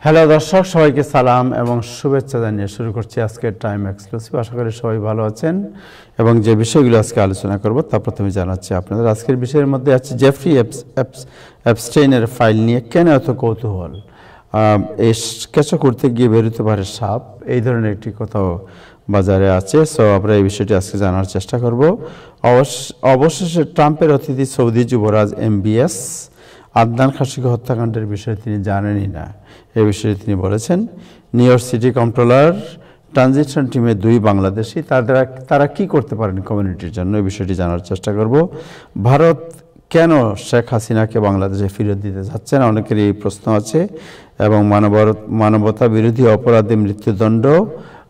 Hello দর্শক, সবাইকে সালাম এবং শুভেচ্ছা জানিয়ে শুরু করছি আজকের টাইম এক্সক্লুসিভ। আশা করি সবাই ভালো আছেন এবং যে বিষয়গুলো আজকে আলোচনা করব তা প্রথমে জানাচ্ছি আপনাদের। আজকের বিষয়ের মধ্যে আছে জেফ্রি এপস্টেইনের ফাইল নিয়ে কেন এত কৌতূহল, এই কেঁচো করতে গিয়ে বেরোতে পারে সাপ, এই ধরনের একটি কথাও বাজারে আছে। সো আমরা এই বিষয়টি আজকে জানার চেষ্টা করব। অবশেষে ট্রাম্পের অতিথি সৌদি যুবরাজ MBS আদনান খাশিকে হত্যাকাণ্ডের বিষয়ে তিনি জানেনই না, এ বিষয়ে তিনি বলেছেন। New York city controller transition টিমে 2 বাংলাদেশি, তারা কি করতে পারেন কমিউনিটির জন্য, এই বিষয়টি জানার চেষ্টা করব। ভারত কেন শেখ হাসিনাকে বাংলাদেশে ফিরত দিতে যাচ্ছে না, অনেকেরই এই প্রশ্ন আছে। এবং মানবতা বিরোধী অপরাধে মৃত্যুদণ্ড,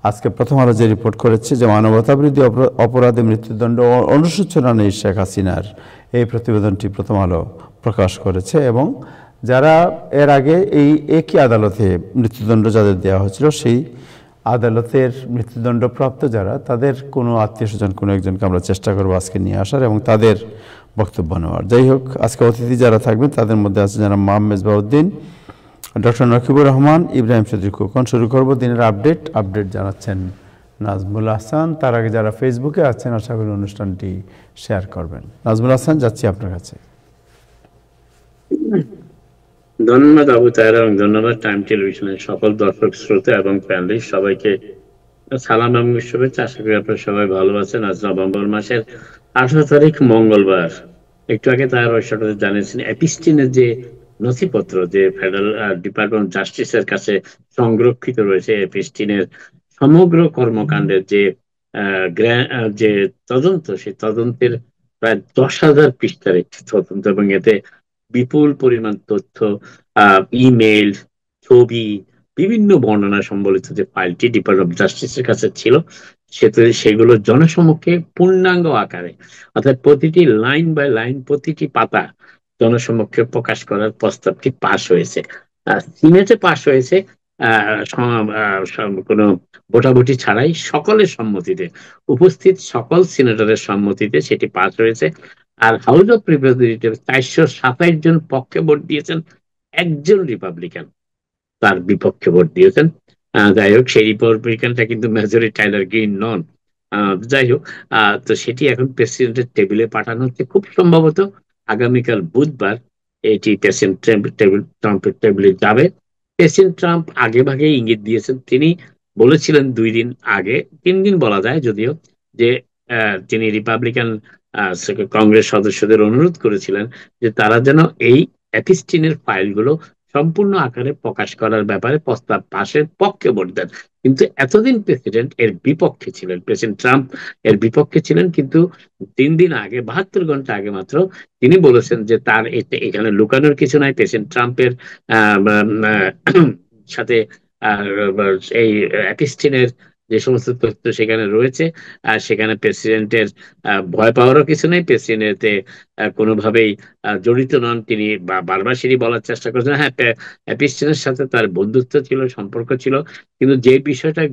আজকে প্রথম আলো যে রিপোর্ট করেছে যে মানবতা বিরোধী অপরাধে মৃত্যুদণ্ড অনুসূচনা নেই শেখ হাসিনার, এই প্রতিবেদনটি প্রথম আলো প্রকাশ করেছে। এবং যারা এর আগে এই একই আদালতে মৃত্যুদণ্ড যাদের দেওয়া হয়েছিল, সেই আদালতের মৃত্যুদণ্ডপ্রাপ্ত যারা, তাদের কোনো আত্মীয় স্বজন কোনো একজনকে আমরা চেষ্টা করবো আজকে নিয়ে আসার এবং তাদের বক্তব্য নেওয়ার। যাই হোক, আজকে অতিথি যারা থাকবেন তাদের মধ্যে আছে যারা মেজবাউদ্দিন, ডক্টর নকিবুর রহমান, ইব্রাহিম চৌধুরী খোকন। শুরু করব দিনের আপডেট জানাচ্ছেন নাজমুল হাসান। তার আগে যারা ফেসবুকে আছেন আশা করি অনুষ্ঠানটি শেয়ার করবেন। নাজমুল হাসান, যাচ্ছি আপনার কাছে। ধন্যবাদ আবু তাহের এবং ধন্যবাদ টাইম টেলিভিশনের সকল দর্শক শ্রোতা এবং প্যানেলিস্ট সবাইকে সালাম এবং শুভেচ্ছা। আশা করি আপনারা সবাই ভালো আছেন। আজ নভেম্বর মাসের 18 তারিখ মঙ্গলবার। একটু আগে তার সাথে জানিয়েছেন এপিস্টিনের যে নথিপত্র যে ফেডারেল ডিপার্টমেন্ট অফ জাস্টিসের কাছে সংরক্ষিত রয়েছে, এপিস্টিনের সমগ্র কর্মকাণ্ডের যে তদন্ত, সেই তদন্তের প্রায় 10,000 পৃষ্ঠার একটি তদন্ত এবং এতে বিপুল পরিমাণ তথ্য, ইমেল, ছবি, বিভিন্ন বর্ণনা সম্বলিত যে ফাইলটি ডিপার্টমেন্ট অফ জাস্টিসের কাছে ছিল, সেগুলো জনসমক্ষে পূর্ণাঙ্গ আকারে, অর্থাৎ প্রতিটি লাইন বাই লাইন, প্রতিটি পাতা জনসমক্ষে প্রকাশ করার প্রস্তাবটি পাশ হয়েছে। সিনেটে পাশ হয়েছে কোনো ভোটাভুটি ছাড়াই, সকলের সম্মতিতে, উপস্থিত সকল সিনেটরের সম্মতিতে সেটি পাশ হয়েছে। আর হাউস অফ রিপ্রেজেন্টেটিভ 427 জন পক্ষে ভোট দিয়েছেন, একজন রিপাবলিকান তার বিপক্ষে ভোট দিয়েছেন। যাই হোক, সেই রিপাবলিকানটা কিন্তু মেজরিটি টাইলার গ্রিন নন। যাই হোক, তো সেটি এখন প্রেসিডেন্টের টেবিলে পাঠানো হচ্ছে। খুব সম্ভবত আগামীকাল বুধবার এটি প্রেসিডেন্ট ট্রাম্পের টেবিলে যাবে। প্রেসিডেন্ট ট্রাম্প আগে ভাগে ইঙ্গিত দিয়েছেন, তিনি বলেছিলেন 2 দিন আগে, 3 দিন বলা যায় যদিও, যে তিনি রিপাবলিকান কংগ্রেস সদস্যদের অনুরোধ করেছিলেন যে তারা যেন এই এপিস্টিনের ফাইলগুলো সম্পূর্ণ আকারে প্রকাশ করার ব্যাপারে প্রস্তাব পাশের পক্ষে ভোট দেন। কিন্তু এতদিন প্রেসিডেন্ট এর বিপক্ষে ছিলেন, প্রেসিডেন্ট ট্রাম্প এর বিপক্ষে ছিলেন। কিন্তু 3 দিন আগে, 72 ঘন্টা আগে মাত্র, তিনি বলেছেন যে তার এখানে লুকানোর কিছু নাই। প্রেসিডেন্ট ট্রাম্পের সাথে এই এপিস্টিনের যে সমস্ত তথ্য সেখানে রয়েছে, আর সেখানে প্রেসিডেন্টের ভয় পাওয়ারও কিছু নেই। প্রেসিডেন্ট এতে কোনোভাবেই জড়িত নন। তিনি বারবার সেটি বলার চেষ্টা করেছেন, হ্যাঁ, এপিস্টিনের সাথে তার বন্ধুত্ব ছিল, সম্পর্ক ছিল, কিন্তু যে বিষয়টা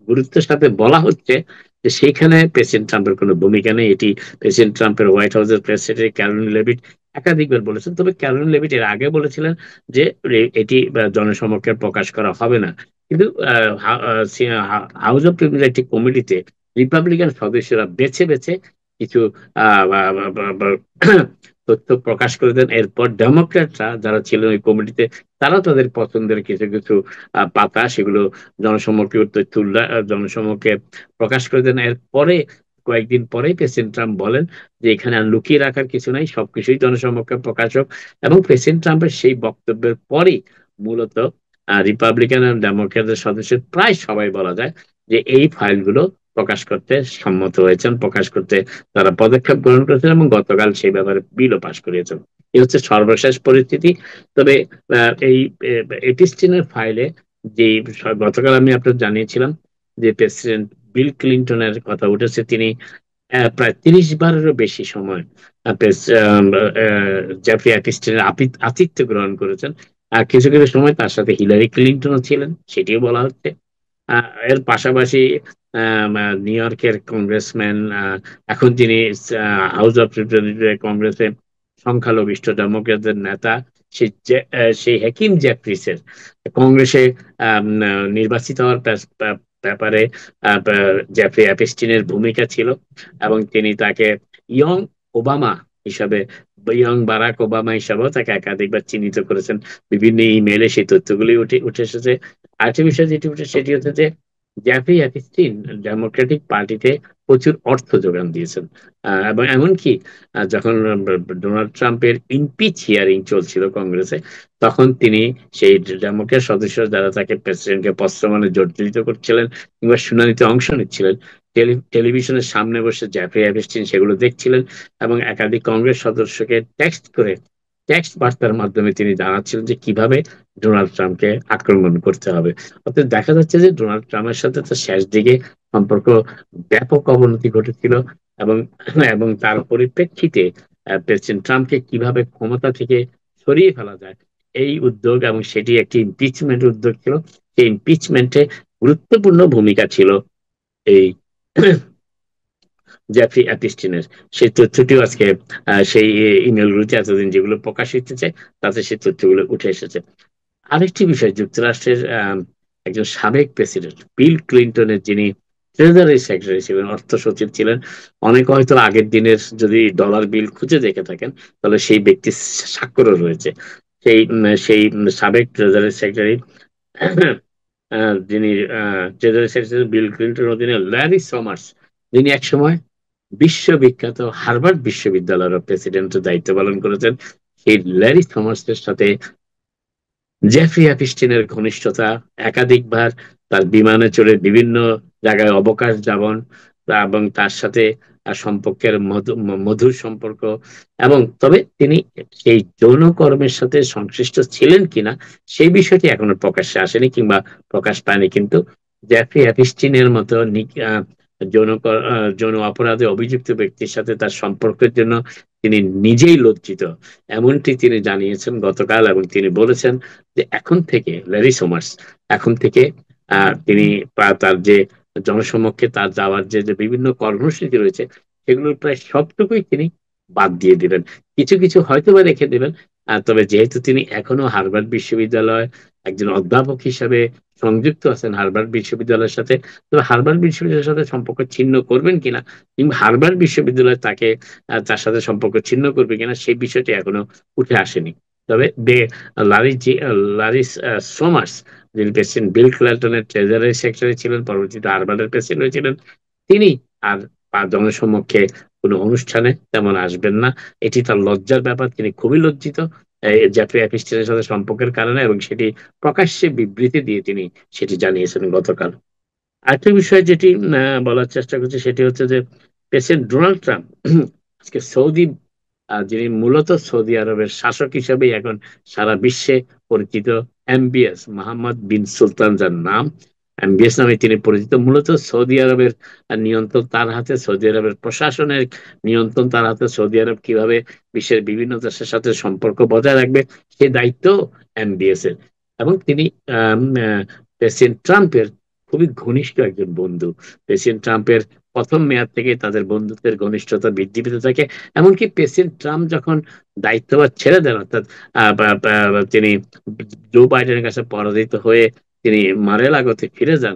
গুরুত্বের সাথে বলা হচ্ছে যে সেইখানে প্রেসিডেন্ট ট্রাম্পের কোনো ভূমিকা নেই, এটি প্রেসিডেন্ট ট্রাম্পের হোয়াইট হাউসের প্রেস সেক্রেটারি ক্যারোলিন লেভিট একাধিকবার বলেছেন। তবে ক্যারোলিন লেভিট এর আগে বলেছিলেন যে এটি জনসমক্ষে প্রকাশ করা হবে না। কিন্তু হাউস অফ রিপ্রেজেন্টেটিভ কমিটিতে রিপাবলিকান সদস্যরা বেছে বেছে কিছু তথ্য প্রকাশ করে দেন। এরপর ডেমোক্র্যাটরা যারা ছিলেন ওই কমিটিতে, তারা তাদের পছন্দের কিছু কিছু পাতা, সেগুলো জনসমক্ষে জনসমক্ষে প্রকাশ করে দেন। এরপরে কয়েকদিন পরেই প্রেসিডেন্ট ট্রাম্প বলেন যে এখানে আর লুকিয়ে রাখার কিছু নাই, সবকিছুই জনসমক্ষে প্রকাশ হোক। এবং প্রেসিডেন্ট ট্রাম্পের সেই বক্তব্যের পরেই মূলত রিপাবলিকান এবং ডেমোক্র্যাটদের সদস্য প্রায় সবাই বলা যায় যে এই ফাইলগুলো প্রকাশ করতে সম্মত হয়েছেন, প্রকাশ করতে তারা পদক্ষেপ গ্রহণ করেছেন এবং গতকাল সেই ব্যাপারে বিলও পাশ করিয়েছেন। এই হচ্ছে সর্বশেষ পরিস্থিতি। তবে এই এপিস্টিনের ফাইলে যে গতকাল আমি আপনাদের জানিয়েছিলাম যে প্রেসিডেন্ট বিল ক্লিন্টনের কথা উঠেছে, তিনি প্রায় 30 বারেরও বেশি সময় জেফ্রি এপিস্টিনের আতিথ্য গ্রহণ করেছেন। কিছু কিছু সময় তার সাথে হিলারি ক্লিন্টনও ছিলেন, সেটিও বলা হচ্ছে। এর পাশাপাশি নিউ ইয়র্কের কংগ্রেসম্যান, এখন যিনি হাউস অফ রিপ্রেজেন্টেটিভ কংগ্রেসে সংখ্যালঘিষ্ঠ ডেমোক্র্যাটদের নেতা, সেই হাকিম জেফ্রিসের কংগ্রেসে নির্বাচিত হওয়ার ব্যাপারে জেফ্রি অ্যাপস্টিনের ভূমিকা ছিল, এবং তিনি তাকে ইয়ং ওবামা হিসাবে, ইয়ং বারাক ওবামা হিসাবেও তাকে একাধিকবার চিহ্নিত করেছেন। বিভিন্ন ইমেলে সেই তথ্যগুলি উঠে উঠে এসেছে। আরেকটি বিষয় যেটি উঠে সেটি হচ্ছে যে জেফ্রি অ্যাপস্টিন ডেমোক্রেটিক পার্টিতে প্রচুর অর্থ যোগান দিয়েছেন, এবং এমনকি যখন ডোনাল্ড ট্রাম্পের ইমপিচ হিয়ারিং চলছিল কংগ্রেসে, তখন তিনি সেই ডেমোক্রেট সদস্য যারা তাকে প্রেসিডেন্টকে প্রস্তাবনা জর্জরিত করছিলেন কিংবা শুনানিতে অংশ নিচ্ছিলেন, টেলিভিশনের সামনে বসে জেফ্রি অ্যাপস্টিন সেগুলো দেখছিলেন, এবং একাধিক কংগ্রেস সদস্যকে টেক্সট বার্তার মাধ্যমে তিনি জানাচ্ছিলেন যে কিভাবে ডোনাল্ড ট্রাম্পকে আক্রমণ করতে হবে। অর্থাৎ দেখা যাচ্ছে যে ডোনাল্ড ট্রাম্পের সাথে তার শেষ দিকে সম্পর্ক ব্যাপক অবনতি ঘটেছিল, এবং এবং তার পরিপ্রেক্ষিতে প্রেসিডেন্ট ট্রাম্পকে কিভাবে ক্ষমতা থেকে সরিয়ে ফেলা যায় এই উদ্যোগ, এবং সেটি একটি ইমপিচমেন্ট উদ্যোগ ছিল। সেই ইমপিচমেন্টে গুরুত্বপূর্ণ ভূমিকা ছিল এই জেফ্রি অ্যাপস্টিনের। সেই তথ্যটিও আজকে সেই ইমেলগুলোতে এতদিন যেগুলো প্রকাশিত হচ্ছে তাতে সেই তথ্যগুলো উঠে এসেছে। আরেকটি বিষয়, যুক্তরাষ্ট্রের একজন সাবেক প্রেসিডেন্ট বিল ক্লিন্টনের, যিনি ট্রেজারি সেক্রেটারি ছিলেন, অর্থ সচিব ছিলেন, অনেকে হয়তো আগের দিনের যদি ডলার বিল খুঁজে দেখে থাকেন তাহলে সেই ব্যক্তির স্বাক্ষরও রয়েছে। সেই সাবেক ট্রেজারি সেক্রেটারি যিনি ট্রেজারি সেক্রেটারি বিল ক্লিন্টনের অধীনে ল্যারি সমার্স, যিনি একসময় বিশ্ববিখ্যাত হার্ভার্ড বিশ্ববিদ্যালয়ের প্রেসিডেন্টের দায়িত্ব পালন করেছেন, সেই ল্যারি সমার্সের সাথে জেফ্রি অ্যাপস্টিনের ঘনিষ্ঠতা, একাধিকবার তার বিমানে চড়ে বিভিন্ন জায়গায় অবকাশ যাপন, এবং তার সাথে সম্পর্কের মধুর সম্পর্ক, এবং তবে তিনি সেই যৌনকর্মের সাথে সংশ্লিষ্ট ছিলেন কিনা সেই বিষয়টি এখনো প্রকাশ্যে আসেনি কিংবা প্রকাশ পায়নি। কিন্তু জেফ্রি অ্যাপস্টিনের মতো যৌন অপরাধে অভিযুক্ত ব্যক্তির সাথে তার সম্পর্কের জন্য তিনি নিজেই লজ্জিত, এমনটি তিনি জানিয়েছেন গতকাল। এবং তিনি বলেছেন যে এখন থেকে ল্যারি সোমার্স, এখন থেকে তিনি তার যে জনসমক্ষে তার যাওয়ার যে যে বিভিন্ন কর্মসূচি রয়েছে সেগুলোর প্রায় সবটুকুই তিনি বাদ দিয়ে দিবেন। কিছু কিছু হয়তো বা রেখে দিবেন, তবে যেহেতু তিনি এখনো হার্ভার্ড বিশ্ববিদ্যালয় একজন অধ্যাপক হিসাবে সংযুক্ত আছেন হার্ভার্ড বিশ্ববিদ্যালয়ের সাথে, তবে হার্ভার্ড বিশ্ববিদ্যালয়ের সাথে সম্পর্ক ছিন্ন করবেন কিনা কিংবা হার্ভার্ড বিশ্ববিদ্যালয় তাকে তার সাথে সম্পর্ক ছিন্ন করবে কিনা সেই বিষয়টি এখনো উঠে আসেনি। তবে লারি সোমার্স, যিনি প্রেসিডেন্ট বিল ক্লিন্টনের ট্রেজারি সেক্রেটারি ছিলেন, পরবর্তীতে হার্ভার্ডের প্রেসিডেন্ট হয়েছিলেন, তিনি আর জনসমক্ষে কোনো অনুষ্ঠানে তেমন আসবেন না। এটি তার লজ্জার ব্যাপার, তিনি খুবই লজ্জিত জেফ্রি অ্যাপস্টিনের সাথে সম্পর্কের কারণে, এবং সেটি প্রকাশ্যে বিবৃতি দিয়ে তিনি সেটি জানিয়েছেন গতকাল। আরেকটা বিষয় যেটি বলার চেষ্টা করছি সেটি হচ্ছে যে প্রেসিডেন্ট ডোনাল্ড ট্রাম্প আজকে সৌদি, যিনি মূলত সৌদি আরবের শাসক হিসেবে এখন সারা বিশ্বে পরিচিত, এমবিএস মোহাম্মদ বিন সুলতান যার নাম, এমবিএস নামে তিনি পরিচিত, মূলত সৌদি আরবের নিয়ন্ত্রণ তার হাতে, সৌদি আরবের প্রশাসনের নিয়ন্ত্রণ তার হাতে, সৌদি আরব কিভাবে বিশ্বের বিভিন্ন দেশের সাথে সম্পর্ক বজায় রাখবে সে দায়িত্ব এমবিএস এর। এবং তিনি প্রেসিডেন্ট ট্রাম্পের খুবই ঘনিষ্ঠ একজন বন্ধু। প্রেসিডেন্ট ট্রাম্পের প্রথম মেয়াদ থেকে তাদের বন্ধুত্বের ঘনিষ্ঠতা বৃদ্ধি পেতে থাকে। এমনকি প্রেসিডেন্ট ট্রাম্প যখন দায়িত্বভার ছেড়ে দেন, অর্থাৎ তিনি জো বাইডেনের কাছে পরাজিত হয়ে তিনি মারে লাগোতে ফিরে যান,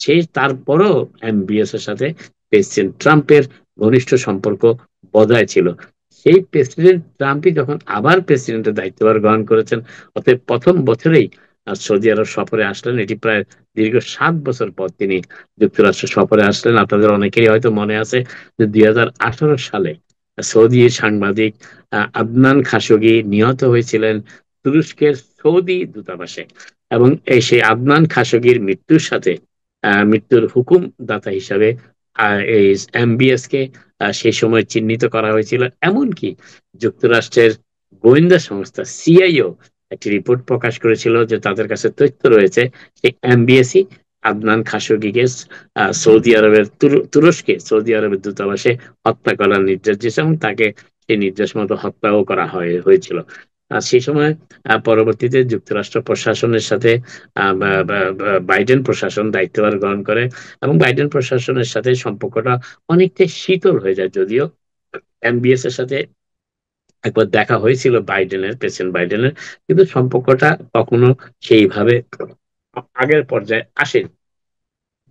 সেই তারপরও এমবিএস এর সাথে প্রেসিডেন্ট ট্রাম্পের ঘনিষ্ঠ সম্পর্ক বজায় ছিল। সেই প্রেসিডেন্ট ট্রাম্পই যখন আবার প্রেসিডেন্টের দায়িত্বভার গ্রহণ করেছেন, অতএব প্রথম বছরেই সৌদি আরব সফরে আসলেন। এটি প্রায় দীর্ঘ 7 বছর পর তিনি যুক্তরাষ্ট্র সফরে আসলেন। আপনাদের অনেকেরই হয়তো মনে আছে যে 2018 সালে সৌদি সাংবাদিক আদনান খাশোগি নিহত হয়েছিলেন তুরস্কের সৌদি দূতাবাসে, এবং সেই আদনান খাশোগির মৃত্যুর সাথে মৃত্যুর হুকুমদাতা হিসাবে এই এমবিএস কে সেই সময় চিহ্নিত করা হয়েছিল। এমনকি যুক্তরাষ্ট্রের গোয়েন্দা সংস্থা সিআইও একটি রিপোর্ট প্রকাশ করেছিল যে তাদের কাছে তথ্য রয়েছে যে এমবিএসই আদনান খাশোগিকে সৌদি আরবের দূতাবাসে হত্যা করার নির্দেশ দিয়েছে, এবং তাকে সেই নির্দেশ মতো হত্যাও করা হয়েছিল। সেই সময় পরবর্তীতে যুক্তরাষ্ট্র প্রশাসনের সাথে বাইডেন প্রশাসন দায়িত্বভার গ্রহণ করে, এবং বাইডেন প্রশাসনের সাথে সম্পর্কটা অনেকটাই শীতল হয়ে যায়। যদিও এমবিএস এর সাথে একবার দেখা হয়েছিল প্রেসিডেন্ট বাইডেনের, কিন্তু সম্পর্কটা কখনো সেইভাবে আগের পর্যায়ে আসেনি।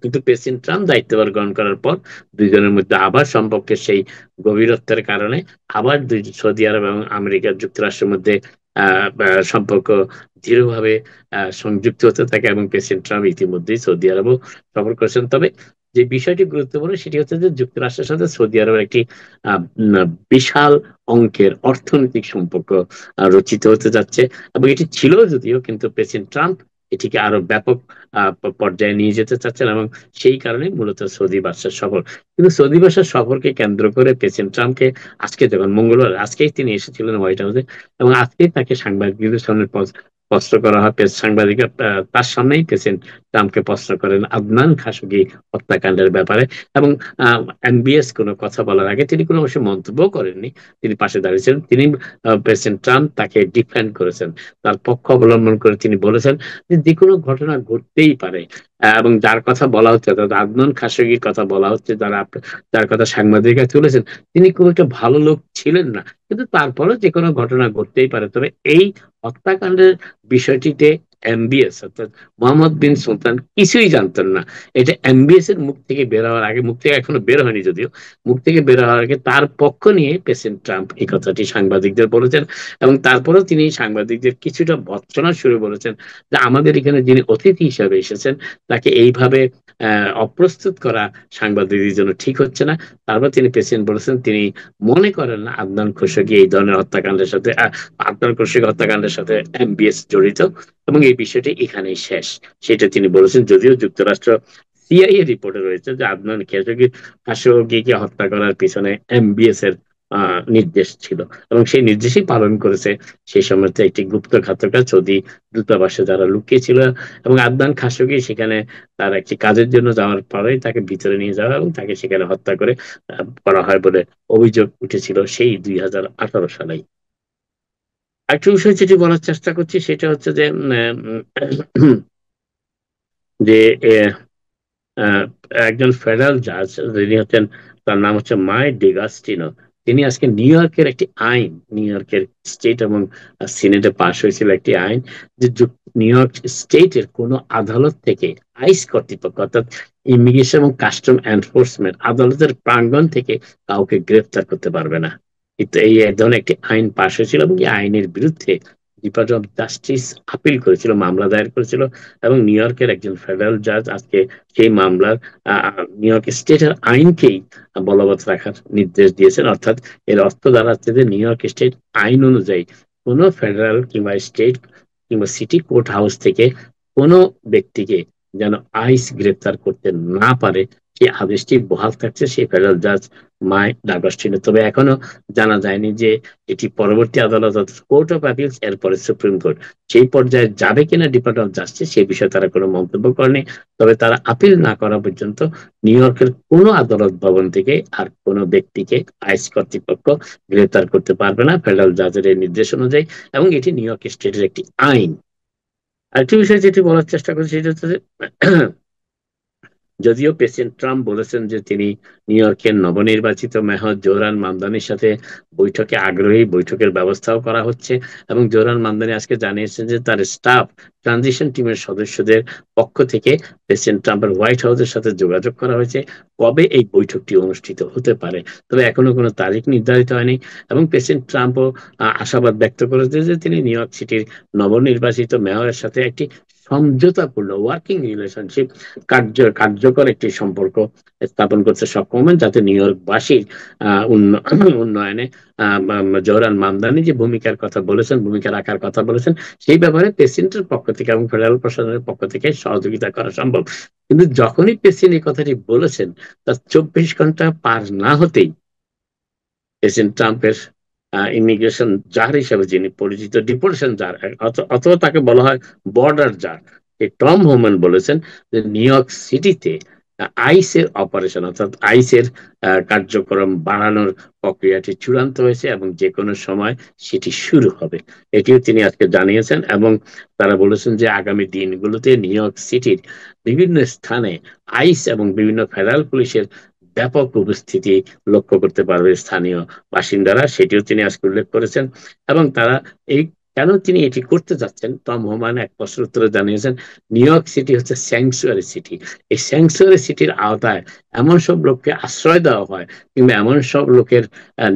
কিন্তু প্রেসিডেন্ট ট্রাম্প দায়িত্বভার গ্রহণ করার পর দুইজনের মধ্যে আবার সম্পর্কের সেই গভীরত্বের কারণে আবার সৌদি আরব এবং আমেরিকা যুক্তরাষ্ট্রের মধ্যে সম্পর্ক দৃঢ়ভাবে সংযুক্ত হতে থাকে, এবং প্রেসিডেন্ট ট্রাম্প ইতিমধ্যেই সৌদি আরবও সফর করেছেন। তবে যে বিষয়টি গুরুত্বপূর্ণ সেটি হচ্ছে যে যুক্তরাষ্ট্রের সাথে সৌদি আরবের একটি বিশাল অঙ্কের অর্থনৈতিক সম্পর্ক রচিত হতে যাচ্ছে, এবং এটি ছিল যদিও, কিন্তু প্রেসিডেন্ট ট্রাম্প এটিকে আরো ব্যাপক পর্যায়ে নিয়ে যেতে চাচ্ছেন, এবং সেই কারণে মূলত সৌদি বাদশার সফর। কিন্তু সৌদি বাদশার সফরকে কেন্দ্র করে প্রেসিডেন্ট ট্রাম্পকে আজকে যখন মঙ্গলবার, আজকেই তিনি এসেছিলেন হোয়াইট হাউসে, এবং আজকেই তাকে সাংবাদিকদের সামনে প্রশ্ন করা হয়। সাংবাদিকরা তার সামনেই প্রেসিডেন্ট ট্রাম্পকে প্রশ্ন করেন আদনান খাশোগি হত্যাকাণ্ডের ব্যাপারে, এবং এনবিএস কোনো কথা বলার আগে তিনি কোনো অবশ্যই মন্তব্য করেননি, তিনি পাশে দাঁড়িয়েছিলেন। তিনি প্রেসিডেন্ট ট্রাম্প তাকে ডিফেন্ড করেছেন, তার পক্ষ অবলম্বন করে তিনি বলেছেন যে কোনো ঘটনা ঘটতেই পারে, এবং যার কথা বলা হচ্ছে, অর্থাৎ আদনান খাশোগির কথা বলা হচ্ছে, যার কথা সাংবাদিকরা তুলেছেন, তিনি খুব একটা ভালো লোক ছিলেন না, কিন্তু তারপরেও যে কোনো ঘটনা ঘটতেই পারে। তবে এই হত্যাকাণ্ডের বিষয়টিতে এমবিএস অর্থাৎ মোহাম্মদ বিন সুলতান কিছুই জানতেন না। এটা এমবিএস এর মুখ থেকে বের হওয়ার আগে, মুখ থেকে এখনো বের হয়নি যদিও, মুখ থেকে বের হওয়ার আগে তার পক্ষ নিয়ে প্রেসিডেন্ট ট্রাম্প এই কথাটি সাংবাদিকদের বলেছেন, এবং তারপরেও তিনি সাংবাদিকদের কিছুটা ভর্ৎসনা সুরে বলেছেন যে আমাদের এখানে যিনি অতিথি হিসাবে এসেছেন তাকে এইভাবে অপ্রস্তুত করা সাংবাদিকদের জন্য ঠিক হচ্ছে না। তারপর তিনি প্রেসিডেন্ট বলেছেন তিনি মনে করেন না আদনান খোশগি এই ধরনের হত্যাকাণ্ডের সাথে আদনান খোশগি হত্যাকাণ্ডের সাথে এমবিএস জড়িত, এবং এই বিষয়টি এখানেই শেষ, সেটা তিনি বলেছেন। যদিও যুক্তরাষ্ট্র সিআইএ রিপোর্টে রয়েছে যে আদনান খাশোগিকে হত্যা করার পিছনে এমবিএস এর নির্দেশ ছিল, এবং সেই নির্দেশই পালন করেছে সেই সময় একটি গুপ্ত ঘাতকরা সৌদি দূতাবাসে যারা লুকিয়ে ছিল, এবং আদনান খাশোগি সেখানে তার একটি কাজের জন্য যাওয়ার পরেই তাকে ভিতরে নিয়ে যাওয়া এবং তাকে সেখানে হত্যা করে করা হয় বলে অভিযোগ উঠেছিল সেই 2018 সালে। আরেকটি বিষয় যেটি বলার চেষ্টা করছি সেটা হচ্ছে যে যে আহ, একজন ফেডারেল জাজ, যিনি হচ্ছেন, তার নাম হচ্ছে মাই ডিগাস্টিনো, তিনি আজকে নিউ ইয়র্কের একটি আইন, নিউ ইয়র্কের স্টেট এবং সিনেটে পাশ হয়েছিল একটি আইন, যে নিউ ইয়র্ক স্টেটের কোন আদালত থেকে আইস কর্তৃপক্ষ অর্থাৎ ইমিগ্রেশন এবং কাস্টম এনফোর্সমেন্ট আদালতের প্রাঙ্গণ থেকে কাউকে গ্রেফতার করতে পারবে না। কিন্তু এই এক ধরনের একটি আইন পাশ হয়েছিল, এবং এই আইনের বিরুদ্ধে ডিপার্টমেন্ট অফ জাস্টিস আপিল করেছিল, মামলা দায়ের করেছিল, এবং নিউ ইয়র্কের একজন ফেডারেল জাজ আজকে সেই মামলার নিউ ইয়র্ক স্টেটের আইনকেই বলবৎ রাখার নির্দেশ দিয়েছেন। অর্থাৎ এর অর্থ দাঁড়াচ্ছে যে নিউ ইয়র্ক স্টেট আইন অনুযায়ী কোন ফেডারেল কিংবা স্টেট কিংবা সিটি কোর্ট হাউস থেকে কোনো ব্যক্তিকে যেন আইস গ্রেপ্তার করতে না পারে, সেই আদেশটি বহাল থাকছে সেই ফেডারেল জাজ মাই ডাগস্টিনো। তবে এখনো জানা যায়নি যে এটি পরবর্তী আদালত অর্থাৎ কোর্ট অফ অ্যাপিলস, এরপরে সুপ্রিম কোর্ট, সেই পর্যায়ে যাবে কিনা ডিপার্টমেন্ট অফ জাস্টিস সেই বিষয়ে তারা কোনো মন্তব্য করেনি। তবে তারা আপিল না করা পর্যন্ত নিউ ইয়র্কের কোনো আদালত ভবন থেকে আর কোনো ব্যক্তিকে আইস কর্তৃপক্ষ গ্রেপ্তার করতে পারবে না ফেডারেল জাজের এই নির্দেশ অনুযায়ী, এবং এটি নিউ ইয়র্ক স্টেটের একটি আইন। আরেকটি বিষয় যেটি বলার চেষ্টা করছি সেটা হচ্ছে যে যদিও প্রেসিডেন্ট ট্রাম্প বলেছেন যে তিনি নিউ ইয়র্কের নবনির্বাচিত মেয়র জোহরান মামদানির সাথে বৈঠকে আগ্রহী, বৈঠকের ব্যবস্থাও করা হচ্ছে, এবং জোহরান মামদানি আজকে জানিয়েছেন যে তার স্টাফ ট্রানজিশন টিমের সদস্যদের পক্ষ থেকে প্রেসিডেন্ট ট্রাম্পের হোয়াইট হাউসের সাথে যোগাযোগ করা হয়েছে কবে এই বৈঠকটি অনুষ্ঠিত হতে পারে। তবে এখনো কোনো তারিখ নির্ধারিত হয়নি, এবং প্রেসিডেন্ট ট্রাম্পও আশাবাদ ব্যক্ত করেছে যে তিনি নিউ ইয়র্ক সিটির নবনির্বাচিত মেয়রের সাথে একটি সমঝোতাপূর্ণ ওয়ার্কিং রিলেশনশিপ, কার্যকর একটি সম্পর্ক স্থাপন করতে সক্ষম হবেন, যাতে নিউ ইয়র্কবাসীর উন্নয়নে জোহরান মামদানি যে ভূমিকার কথা বলেছেন, ভূমিকা রাখার কথা বলেছেন, সেই ব্যাপারে প্রেসিডেন্টের পক্ষ থেকে এবং ফেডারেল প্রশাসনের পক্ষ থেকে সহযোগিতা করা সম্ভব। কিন্তু যখনই প্রেসিডেন্ট এই কথাটি বলেছেন তার 24 ঘন্টা পার না হতেই প্রেসিডেন্ট ট্রাম্পের ইমিগ্রেশন জার হিসেবে যিনি পরিচিত, ডিপোর্টেশন জার অথবা তাকে বলা হয় বর্ডার জার, টম হোমান বলেছেন যে নিউ ইয়র্ক সিটিতে আইসের অপারেশন অর্থাৎ আইসের কার্যক্রম বাড়ানোর প্রক্রিয়াটি চূড়ান্ত হয়েছে, এবং যে কোনো সময় সেটি শুরু হবে, এটিও তিনি আজকে জানিয়েছেন। এবং তারা বলেছেন যে আগামী দিনগুলোতে নিউ ইয়র্ক সিটির বিভিন্ন স্থানে আইস এবং বিভিন্ন ফেডারেল পুলিশের ব্যাপক উপস্থিতি লক্ষ্য করতে পারবে স্থানীয় বাসিন্দারা, সেটিও তিনি আজকে উল্লেখ করেছেন। এবং তারা এই কেন তিনি এটি করতে যাচ্ছেন, টম হোমান এক প্রশ্নের উত্তরে জানিয়েছেন, নিউ ইয়র্ক সিটি হচ্ছে স্যাংচুয়ারি সিটি। এই স্যাংচুয়ারি সিটির আওতায় এমন সব লোককে আশ্রয় দেওয়া হয়, কিংবা এমন সব লোকের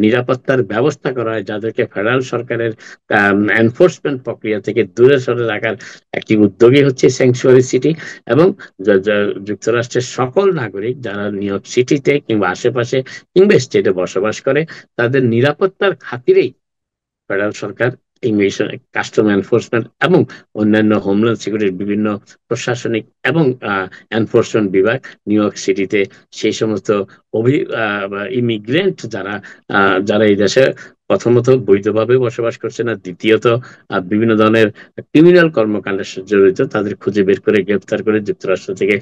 নিরাপত্তার ব্যবস্থা করা হয় যাদেরকে ফেডারেল সরকারের এনফোর্সমেন্ট প্রক্রিয়া থেকে দূরে সরে রাখার একটি উদ্যোগই হচ্ছে স্যাংচুয়ারি সিটি। এবং যুক্তরাষ্ট্রের সকল নাগরিক যারা নিউ ইয়র্ক সিটিতে কিংবা আশেপাশে কিংবা স্টেটে বসবাস করে, তাদের নিরাপত্তার খাতিরেই ফেডারেল সরকার ইমিগ্রেশন, কাস্টম এনফোর্সমেন্ট এবং অন্যান্য হোমল্যান্ড সিকিউরিটির বিভিন্ন প্রশাসনিক এবং এনফোর্সমেন্ট বিভাগ নিউ ইয়র্ক সিটিতে সেই সমস্ত ইমিগ্রেন্ট যারা যারা এই দেশে প্রথমত বৈধভাবে বসবাস করছে না, দ্বিতীয়ত বিভিন্ন ধরনের ক্রিমিনাল কর্মকাণ্ডের সাথে জড়িত, তাদের খুঁজে বের করে গ্রেফতার করে যুক্তরাষ্ট্র থেকে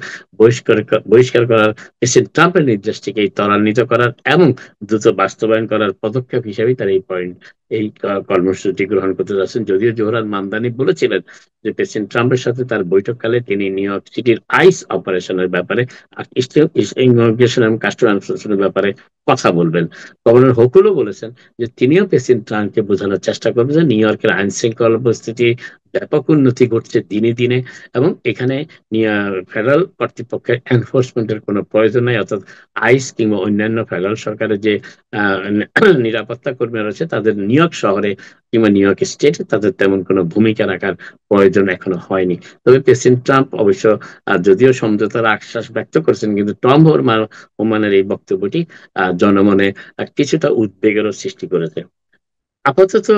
বহিষ্কার করার প্রেসিডেন্ট ট্রাম্পের নির্দেশটিকে ত্বরান্বিত করার এবং দ্রুত বাস্তবায়ন করার পদক্ষেপ হিসেবেই তারা এই কর্মসূচি গ্রহণ করতে যাচ্ছেন। যদিও জোহরান মামদানি বলেছিলেন যে প্রেসিডেন্ট ট্রাম্পের সাথে তার বৈঠককালে তিনি নিউ ইয়র্ক সিটির আইস অপারেশনের ব্যাপারে, ইমিগ্রেশন এবং কাস্টম এনফোর্সমেন্টের ব্যাপারে কথা বলবেন। গভর্নর হোকুলও বলেছেন যে তিনিও প্রেসিডেন্ট ট্রাম্পকে বোঝানোর চেষ্টা করবেন যে নিউ ইয়র্কের আইন শৃঙ্খলা পরিস্থিতি ব্যাপক উন্নতি ঘটছে দিনে দিনে, এবং এখানে ফেডারেল কর্তৃপক্ষের এনফোর্সমেন্টের কোনো প্রয়োজন নেই, অর্থাৎ আইস কিংবা অন্যান্য ফেডারেল সরকারের যে নিরাপত্তা কর্মী রয়েছে তাদের নিউ ইয়র্ক শহরে কিংবা নিউ ইয়র্ক স্টেটে তাদের তেমন কোনো ভূমিকা রাখার প্রয়োজন এখনো হয়নি। তবে প্রেসিডেন্ট ট্রাম্প অবশ্য যদিও সমঝোতার আশ্বাস ব্যক্ত করেছেন, কিন্তু টম হোমানের এই বক্তব্যটি জনমনে কিছুটা উদ্বেগেরও সৃষ্টি করেছে। আপাতত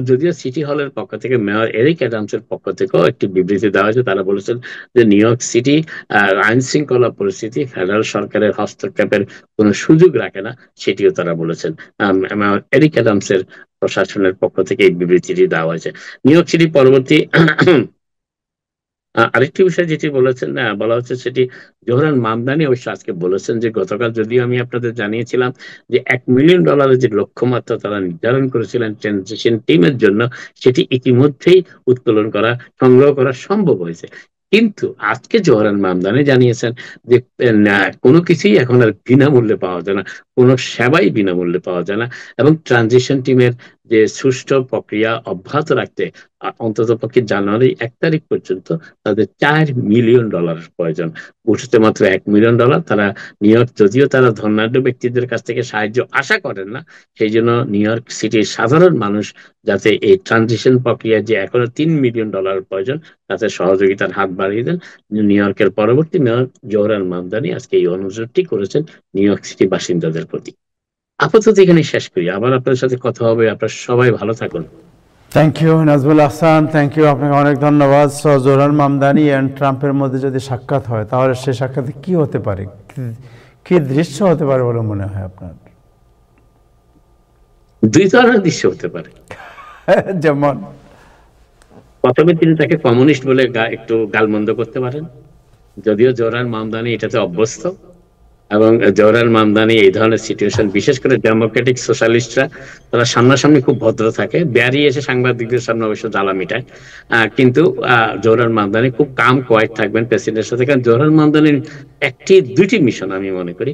যদিও সিটি হলের পক্ষ থেকে মেয়র এরিক অ্যাডামসের পক্ষ থেকেও একটি বিবৃতি দেওয়া হয়েছে, তারা বলেছেন যে নিউ ইয়র্ক সিটি আইন শৃঙ্খলা পরিস্থিতি ফেডারেল সরকারের হস্তক্ষেপের কোনো সুযোগ রাখে না, সেটিও তারা বলেছেন। মেয়র এরিক অ্যাডামসের প্রশাসনের পক্ষ থেকে এই বিবৃতিটি দেওয়া হয়েছে। নিউ ইয়র্ক সিটি পরবর্তী আরেকটি বিষয় যেটি বলা হচ্ছে সেটি জোহরান মামদানি অবশ্য আজকে বলেছেন যে গতকাল যদিও আমি আপনাদের জানিয়েছিলাম যে $1 মিলিয়ন যে লক্ষ্যমাত্রা তারা নির্ধারণ করেছিলেন ট্রানজিশন টিমের জন্য, সেটি ইতিমধ্যেই সংগ্রহ করা সম্ভব হয়েছে। কিন্তু আজকে জোহরান মামদানি জানিয়েছেন যে কোনো কিছুই এখন আর বিনামূল্যে পাওয়া যায় না, কোনো সেবাই বিনামূল্যে পাওয়া যায় না, এবং ট্রানজিশন টিমের যে সুষ্ঠু প্রক্রিয়া অব্যাহত রাখতে অন্তত পক্ষে জানুয়ারি 1 তারিখ পর্যন্ত তাদের $4 মিলিয়ন প্রয়োজন, উঠেছে মাত্র $1 মিলিয়ন। তারা নিউ ইয়র্ক, যদিও তারা ধনাঢ্য ব্যক্তিদের কাছ থেকে সাহায্য আশা করেন না, সেই জন্য নিউ ইয়র্ক সিটির সাধারণ মানুষ যাতে এই ট্রানজিশন প্রক্রিয়া যে এখনো $3 মিলিয়ন প্রয়োজন তাতে সহযোগিতার হাত বাড়িয়ে দেন। নিউ ইয়র্কের পরবর্তী মেয়র জোহরান মামদানি আজকে এই অনুরোধটি করেছেন নিউ ইয়র্ক সিটি বাসিন্দাদের প্রতি। আপাতত এখানে শেষ করি, আবার আপনার সাথে কথা হবে। আপনারা সবাই ভালো থাকুন। Thank you Nazmul Ahsan, thank you, আপনাকে অনেক ধন্যবাদ। জোহরান মামদানি এন্ড ট্রাম্পের মধ্যে যদি সাক্ষাৎ হয় তাহলে সে সাক্ষাতে কি হতে পারে, কি দৃশ্য হতে পারে বলে মনে হয় আপনার? দুই ধরনের দৃশ্য হতে পারে। যেমন প্রথমে তিনি তাকে কমিউনিস্ট বলে একটু গালমন্দ করতে পারেন, যদিও জোহরান মামদানি এটাতে অভ্যস্ত, এবং জওহরলাল মামদানি এই ধরনের সিচুয়েশন, বিশেষ করে ডেমোক্রেটিক সোশ্যালিস্টরা তারা সামনাসামনি খুব ভদ্র থাকে, বেরিয়ে এসে সাংবাদিকদের সামনে অবশ্য জ্বালা মিটায়, কিন্তু জওহরলাল মামদানি খুব কাম কোয়াইট থাকবেন প্রেসিডেন্টের সাথে। কারণ জওহরলাল মামদানির দুইটি মিশন আমি মনে করি।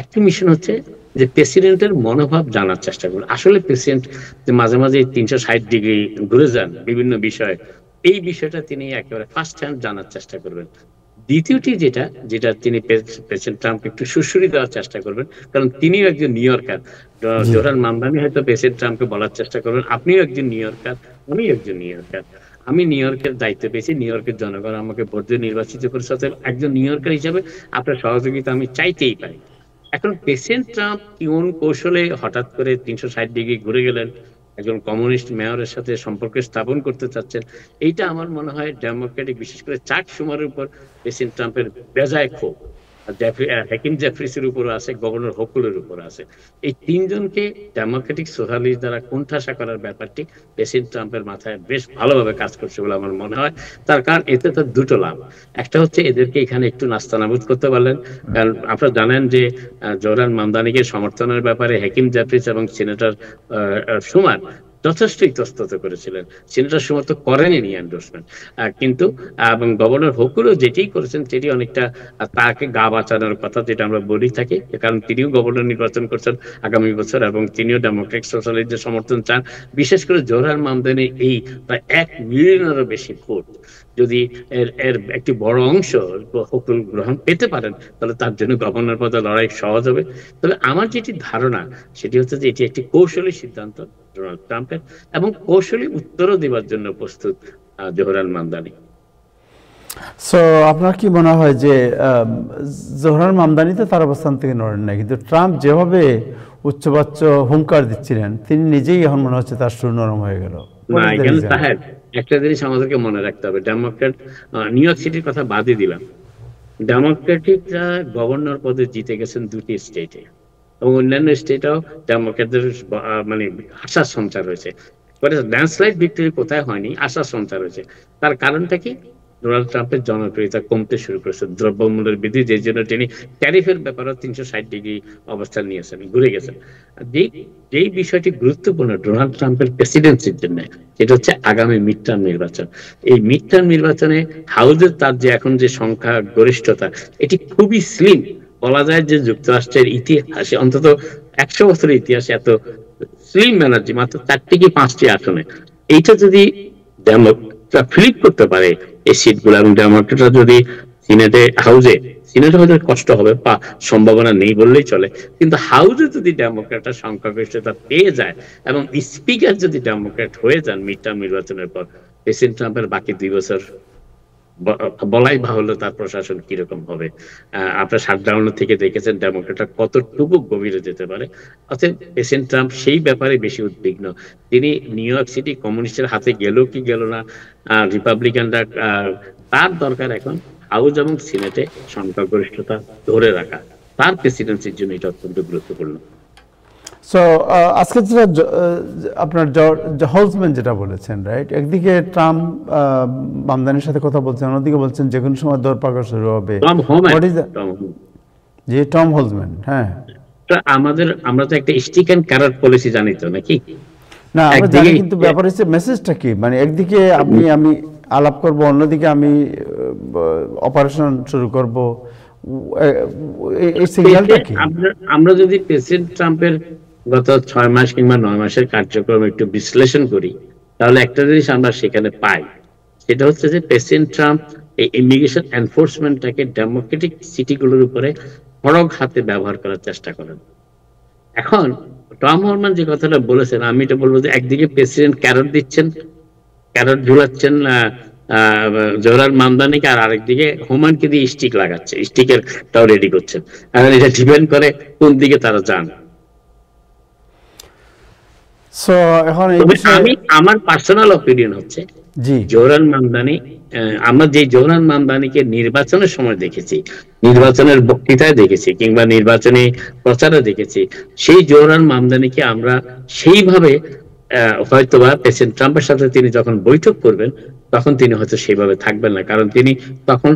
একটি মিশন হচ্ছে যে প্রেসিডেন্টের মনোভাব জানার চেষ্টা করবেন। আসলে প্রেসিডেন্ট যে মাঝে মাঝে 360 ডিগ্রি ঘুরে যান বিভিন্ন বিষয়ে, এই বিষয়টা তিনি একেবারে ফার্স্ট হ্যান্ড জানার চেষ্টা করবেন। দ্বিতীয়টি যেটা তিনি প্রেসিডেন্ট ট্রাম্প একটু সুশ্রী দেওয়ার চেষ্টা করবেন, কারণ তিনিও একজন নিউ ইয়র্কার। জোহরান মামদানি হয়তো প্রেসিডেন্ট ট্রাম্পকে বলার চেষ্টা করবেন, আপনিও একজন নিউ ইয়র্কার, আমি একজন নিউ ইয়র্কার, আমি নিউ ইয়র্কের দায়িত্ব পেয়েছি, নিউ ইয়র্কের জনগণ আমাকে ভোট দিয়ে নির্বাচিত করেছে, অতএব একজন নিউ ইয়র্কার হিসাবে আপনার সহযোগিতা আমি চাইতেই পারি। এখন প্রেসিডেন্ট ট্রাম্প কোন কৌশলে হঠাৎ করে 360 ডিগ্রি ঘুরে গেলেন, একজন কমিউনিস্ট মেয়রের সাথে সম্পর্ক স্থাপন করতে চাচ্ছেন, এইটা আমার মনে হয় ডেমোক্রেটিক, বিশেষ করে চাক শুমারের উপর প্রেসিডেন্ট ট্রাম্পের বেজায় ক্ষোভ, হাকিম জেফ্রিসের উপর আছে, গভর্নর হোকুলের উপর আছে। এই তিনজনকে ডেমোক্রেটিক সোশ্যালিস্ট দ্বারা কোণঠাসা করার ব্যাপারটি প্রেসিডেন্ট ট্রাম্পের মাথায় বেশ ভালোভাবে কাজ করছে বলে আমার মনে হয়। তার কারণ এতে তার দুটো লাভ। একটা হচ্ছে এদেরকে এখানে একটু নাস্তানাবুদ করতে পারলেন, কারণ আপনারা জানেন যে জোহরান মামদানিকে সমর্থনের ব্যাপারে হাকিম জেফ্রিস এবং সিনেটর শুমার যথেষ্ট ইতস্তত করেছিলেন। সিনেটর সমর্থ করেনি এন্ডোর্সমেন্ট, কিন্তু এবং গভর্নর হোকুরও যেটি করেছেন সেটি অনেকটা তাকে গা বাঁচানোর কথা, যেটা আমরা বলি থাকি, কারণ তিনিও গভর্নর নির্বাচন করছেন আগামী বছর এবং তিনিও ডেমোক্রেটিক সোশ্যালিস্টদের সমর্থন চান। বিশেষ করে জোহরান মামদানি এই প্রায় 1 মিলিয়নেরও বেশি ভোট যদি এর একটি বড় অংশ হুকুম গ্রহণ পেতে পারেন, তাহলে তার জন্য গভর্নর পদে লড়াই সহজ হবে। তবে আমার যেটি ধারণা সেটি হচ্ছে যে এটি একটি কৌশলী সিদ্ধান্ত ডোনাল্ড ট্রাম্পের, এবং কৌশলী উত্তরও দেওয়ার জন্য প্রস্তুত জোহরান মামদানি। সো আপনার কি মনে হয় যে জোহরান মামদানি তো তার অবস্থান থেকে নড়েন না, কিন্তু ট্রাম্প যেভাবে উচ্চবাচ্য হুঙ্কার দিচ্ছিলেন তিনি নিজেই এখন মনে হচ্ছে তার সুর নরম হয়ে গেল? না, এখানে সাহেব একটা জিনিস আমাদেরকে মনে রাখতে হবে, ডেমোক্রেট নিউ ইয়র্ক সিটির কথা বাদই দিলাম, ডেমোক্রেটিকরা গভর্নর পদে জিতে গেছেন 2টি স্টেটে, এবং অন্যান্য স্টেটেও ডেমোক্রেটদের মানে আশার সঞ্চার হয়েছে। ল্যান্ডস্লাইড ভিক্টরি কোথায় হয়নি, আশার সঞ্চার হয়েছে। তার কারণটা কি? ডোনাল্ড ট্রাম্পের জনপ্রিয়তা কমতে শুরু করেছে, দ্রব্যমূল্যের বৃদ্ধি, যে জন্য তিনি ট্যারিফের ব্যাপারে 360 ডিগ্রি অবস্থান নিয়েছেন, ঘুরে গেছেন। যেই বিষয়টি গুরুত্বপূর্ণ ডোনাল্ড ট্রাম্পের প্রেসিডেন্সির জন্য, সেটা হচ্ছে আগামী মিড টার্ম নির্বাচন। এই মিড টার্ম নির্বাচনে হাউজের তার যে এখন যে সংখ্যা গরিষ্ঠতা, এটি খুবই স্লিম। বলা যায় যে যুক্তরাষ্ট্রের ইতিহাসে, অন্তত 100 বছরের ইতিহাসে এত স্লিম ব্যানার্জি মাত্র 4টি কি 5টি আসনে। এইটা যদি ডেমোক্রেটরা ফ্লিপ করতে পারে এই সিটগুলো, এবং ডেমোক্রেটরা যদি সিনেটে হয়তো কষ্ট হবে বা সম্ভাবনা নেই বললেই চলে, কিন্তু হাউজে যদি ডেমোক্রেটরা সংখ্যাগরিষ্ঠতা পেয়ে যায় এবং স্পিকার যদি ডেমোক্রেট হয়ে যান মিড টার্ম নির্বাচনের পর, প্রেসিডেন্ট ট্রাম্পের বাকি 2 বছর বলাই বাহুল্য তার প্রশাসন কিরকম হবে। আপনার শাটডাউন থেকে দেখেছেন ডেমোক্রেটরা কতটুকু গভীরে যেতে পারে। অতএব প্রেসিডেন্ট ট্রাম্প সেই ব্যাপারে বেশি উদ্বিগ্ন। তিনি নিউ ইয়র্ক সিটি কমিউনিস্টের হাতে গেল কি গেল না, রিপাবলিকানরা, তার দরকার এখন হাউস এবং সিনেটে সংখ্যাগরিষ্ঠতা ধরে রাখা। তার প্রেসিডেন্সির জন্য এটা অত্যন্ত গুরুত্বপূর্ণ। সো আজকে যেটা আপনার হলসম্যান যেটা বলেছেন, রাইট, একদিকে ট্রাম্প মামদানির সাথে কথা বলছেন, অন্যদিকে বলছেন যে কোনো সময় দরপাকড় শুরু হবে। যে টম হলসম্যান, হ্যাঁ, আমরা তো একটা স্টিক এন্ড ক্যারট পলিসি জানি তো নাকি? না, আমরা জানি, কিন্তু ব্যাপার হচ্ছে মেসেজটা কি? মানে একদিকে আমি আলাপ করব, অন্যদিকে আমি অপারেশন শুরু করব, এই সিগন্যালটা কি? আমরা যদি প্রেসিডেন্ট ট্রাম্পের গত 6 মাস কিংবা 9 মাসের কার্যক্রম একটু বিশ্লেষণ করি, তাহলে একটা জিনিস আমরা সেখানে পাই, সেটা হচ্ছে যে প্রেসিডেন্ট ট্রাম্প এই ইমিগ্রেশন এনফোর্সমেন্টটাকে ডেমোক্রেটিক সিটিগুলোর উপরে খড়গ হাতে ব্যবহার করার চেষ্টা করেন। এখন টম হলম্যান যে কথাটা বলেছেন, আমি এটা বলবো যে একদিকে প্রেসিডেন্ট ক্যারট দিচ্ছেন, ক্যারট ঝুলাচ্ছেন জোহরান মামদানিকে, আর আরেকদিকে হুমায়ুনকে দিয়ে স্টিক লাগাচ্ছে, স্টিকের টাও রেডি করছেন। এখন এটা ডিপেন্ড করে কোন দিকে তারা যান। সো এখন আমার পার্সোনাল অপিনিয়ন হচ্ছে জোহরান মামদানি, আমরা যে জোহরান মামদানিকে নির্বাচনের সময় দেখেছি, নির্বাচনের বক্তৃতায় দেখেছি, কিংবা নির্বাচনী প্রচারে দেখেছি, সেই জোহরান মামদানিকে আমরা সেইভাবে হয়তোবা প্রেসিডেন্ট ট্রাম্পের সাথে তিনি যখন বৈঠক করবেন তখন তিনি হয়তো সেইভাবে থাকবেন না, কারণ তিনি তখন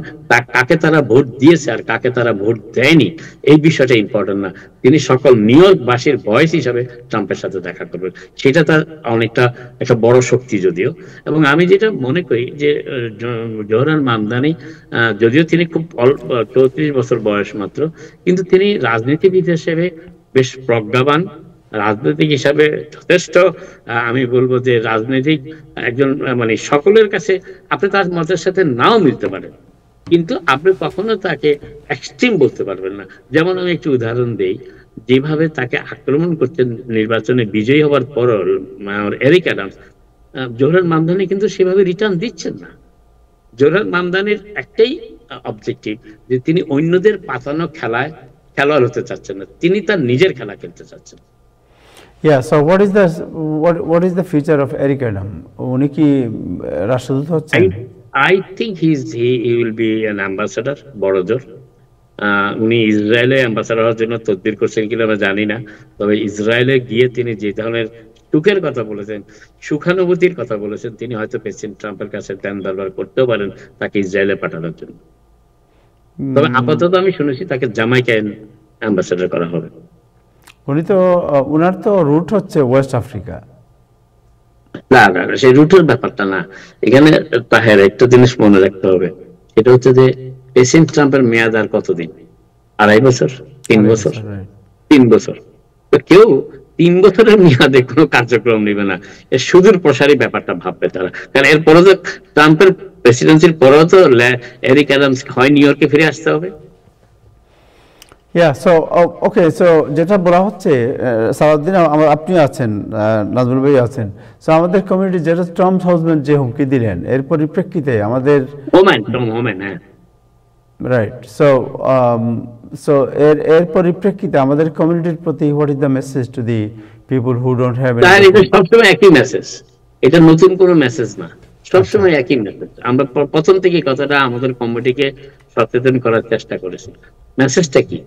কাকে তারা ভোট দিয়েছে আর কাকে তারা ভোট দেয়নি এই বিষয়টা ইম্পর্টেন্ট না। তিনি সকল নিউ ইয়র্কবাসীর ভয়েস হিসাবে ট্রাম্পের সাথে দেখা করবেন, সেটা তার অনেকটা একটা বড় শক্তি যদিও। এবং আমি যেটা মনে করি যে জোহরান মামদানি, যদিও তিনি খুব অল্প 34 বছর বয়স মাত্র, কিন্তু তিনি রাজনীতিবিদ হিসেবে বেশ প্রজ্ঞাবান, রাজনৈতিক হিসাবে যথেষ্ট, আমি বলবো যে রাজনৈতিক একজন, মানে সকলের কাছে আপনি তার মতের সাথে নাও মিলতে পারেন, কিন্তু আপনি কখনো তাকে এক্সট্রিম বলতে পারবেন না। যেমন আমি একটু উদাহরণ দেই, যেভাবে তাকে আক্রমণ করছেন নির্বাচনে বিজয়ী হওয়ার পর এরিক অ্যাডামস, জোহরান মামদানি কিন্তু সেভাবে রিটার্ন দিচ্ছেন না। জোহরান মামদানির একটাই অবজেক্টিভ, যে তিনি অন্যদের পাতানো খেলায় খেলোয়াড় হতে চাচ্ছেন না, তিনি তার নিজের খেলা খেলতে চাচ্ছেন। Yeah, so what is the future of Eric Adam? উনি কি রাষ্ট্রদূত হচ্ছেন? I think he will be an ambassador, বড় জোর। উনি ইসরায়েলে অ্যাম্বাসাডর হওয়ার জন্য তদবির করছেন কিনা আমরা জানি না, তবে ইসরায়েলে গিয়ে তিনি যে ধরনের সুখের কথা বলেছেন, সুখানুভূতির কথা বলেছেন, তিনি হয়তো প্রেসিডেন্ট ট্রাম্পের কাছে ধ্যান দরবার করতেও পারেন তাকে ইসরায়েলে পাঠানোর জন্য। তবে আপাতত আমি শুনেছি তাকে জামাইকায় অ্যাম্বাসাডর করা হবে। উনি তো, ওনার তো রুট হচ্ছে ওয়েস্ট আফ্রিকা। না না না, সেই রুটের ব্যাপারটা না এখানে। তাহের একটা জিনিস মনে রাখতে হবে, সেটা হচ্ছে যে প্রেসিডেন্ট ট্রাম্পের মেয়াদ আর কতদিন? 2.5 বছর, 3 বছর, 3 বছর। তো কেউ 3 বছরের মেয়াদে কোনো কার্যক্রম নেবে না, এর সুদূর প্রসারী ব্যাপারটা ভাববে তারা। কারণ এরপরে তো ট্রাম্পের প্রেসিডেন্সির পরেও তো এরিক অ্যাডামস হয় নিউ ইয়র্কে ফিরে আসতে হবে। সো ওকে, সো যেটা বলা হচ্ছে সালাউদ্দিন, আপনি আছেন, নাজমুল ভাই আছেন, সো আমাদের কমিউনিটি যেটা ট্রাম্প হাউসম্যান যে হুমকি দিলেন এর পরিপ্রেক্ষিতে আমাদের হোমেন, হ্যাঁ, রাইট, সো সো এর পরিপ্রেক্ষিতে আমাদের কমিউনিটির প্রতি what is the message to the people who don't have তার এটা সবসময় একই মেসেজ, এটা নতুন কোনো মেসেজ না, সবসময় একই মেসেজ। আমরা প্রথম থেকে কথাটা আমাদের কমিটিকে সচেতন করার চেষ্টা করেছি। মেসেজটা কি?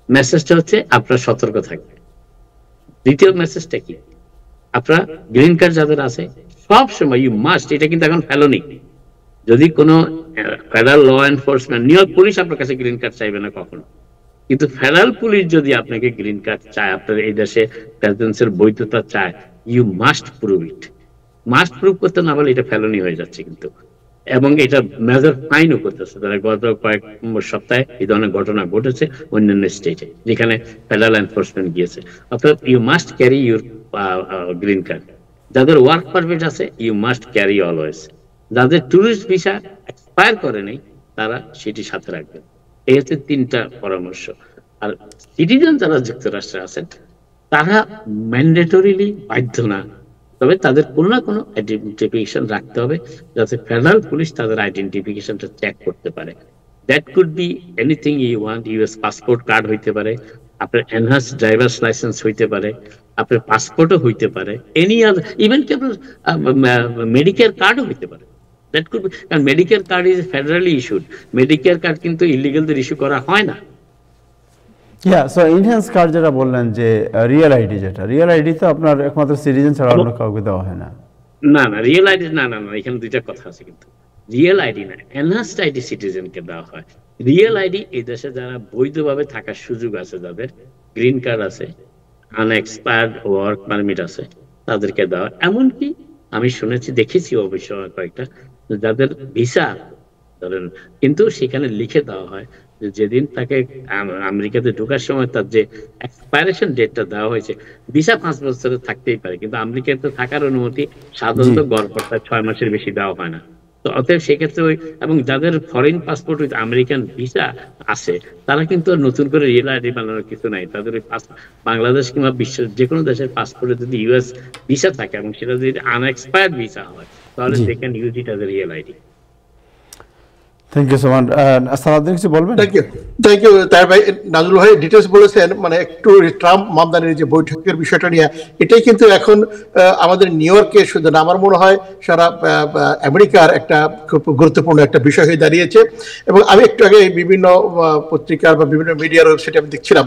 মেসেজটা হচ্ছে আপনারা সতর্ক থাকবেন। দ্বিতীয় মেসেজটা কি? আপনারা গ্রিন কার্ড যাদের আছে সব সময় ইউ মাস্ট, এটা কিন্তু এখন ফেলোনি। যদি কোনো federal law enforcement, New York police আপনার কাছে গ্রিন কার্ড চাইবে না কখনো, কিন্তু ফেডারেল পুলিশ যদি আপনাকে গ্রিন কার্ড চায়, আপনার এই দেশে প্রেসিডেন্সির বৈধতা চায়, you must prove it. Must prove করতে না পারলে এটা ফেলোনি হয়ে যাচ্ছে কিন্তু। এবং এটা মেজর ফাইনও করতেছে তারা। গত কয়েক সপ্তাহে এই ধরনের ঘটনা ঘটেছে অন্যান্য স্টেটে যেখানে ফেডারেল এনফোর্সমেন্ট গিয়েছে। অর্থাৎ you must carry your green card. যাদের ওয়ার্ক পারমিট আছে ইউ মাস্ট ক্যারি অলওয়েজ। যাদের ট্যুরিস্ট ভিসা এক্সপায়ার করে নেই তারা সেটি সাথে রাখবেন। এই হচ্ছে 3টা পরামর্শ। আর সিটিজেন যারা যুক্তরাষ্ট্রে আছেন তারা ম্যান্ডেটরিলি বাধ্য না, তবে তাদের কোনো না কোনো আইডেন্টিফিকেশন রাখতে হবে যাতে ফেডারেল পুলিশ তাদের আইডেন্টিফিকেশনটা চেক করতে পারে। That could be anything you want. US passport card হইতে পারে, আপনার এনহান্স ড্রাইভার্স লাইসেন্স হইতে পারে, আপনার পাসপোর্টও হইতে পারে, এনি আদার, ইভেন কি আপনার মেডিকেল কার্ডও হইতে পারে। দ্যাট কুড বি, কারণ medical card is federally issued. Medical card কিন্তু ইলিগালদের ইস্যু করা হয় না। সো ইনহ্যান্স কার্ড যেটা বললেন যে রিয়েল আইডি, যেটা রিয়েল আইডি তো আপনার একমাত্র সিটিজেন ছাড়া অন্য কাউকে দেওয়া হয় না। না না, রিয়েল আইডি না, না না, এখানে 2টা কথা আছে কিন্তু। রিয়েল আইডি না, এনহান্সড আইডি সিটিজেনকে দেওয়া হয়। রিয়েল আইডি এই দেশে যারা বৈধভাবে থাকার সুযোগ আছে, যাদের গ্রিন কার্ড আছে, আনএক্সপায়ার্ড ওয়ার্ক পারমিট আছে, তাদেরকে দেওয়া। এমনকি আমি শুনেছি, দেখেছি অবশ্য কয়েকটা, যাদের ভিসা ধরেন কিন্তু সেখানে লিখে দেওয়া হয় যে যেদিন তাকে আমেরিকাতে ঢোকার সময় তার যে এক্সপায়ারেশন ডেটটা দেওয়া হয়েছে, ভিসা 5 বছরের থাকতেই পারে কিন্তু আমেরিকাতে থাকার অনুমতি সাধারণত গড়পড়তা 6 মাসের বেশি দেওয়া হয় না। তো অতএব সেক্ষেত্রে এবং যাদের foreign passport with American visa আছে তারা কিন্তু নতুন করে রিয়েল আইডি বানানোর কিছু নাই। তাদের ওই বাংলাদেশ কিংবা বিশ্বের যে কোনো দেশের পাসপোর্টে যদি ইউএস ভিসা থাকে এবং সেটা যদি আনএক্সপায়ার্ড ভিসা হয় তাহলে they can use it as a real ID. Thank you so much. Salauddin কিছু বলবেন? থ্যাংক ইউ তার ভাই। নাজুল ভাই ডিটেলস বলেছেন, মানে একটু ট্রাম্প মামদানির যে বৈঠকের বিষয়টা নিয়ে, এটাই কিন্তু এখন আমাদের নিউ ইয়র্কে শুধু না, আমার মনে হয় সারা আমেরিকার একটা খুব গুরুত্বপূর্ণ একটা বিষয় হয়ে দাঁড়িয়েছে। এবং আমি একটু আগে বিভিন্ন পত্রিকার বা বিভিন্ন মিডিয়ার ওয়েবসাইটে আমি দেখছিলাম,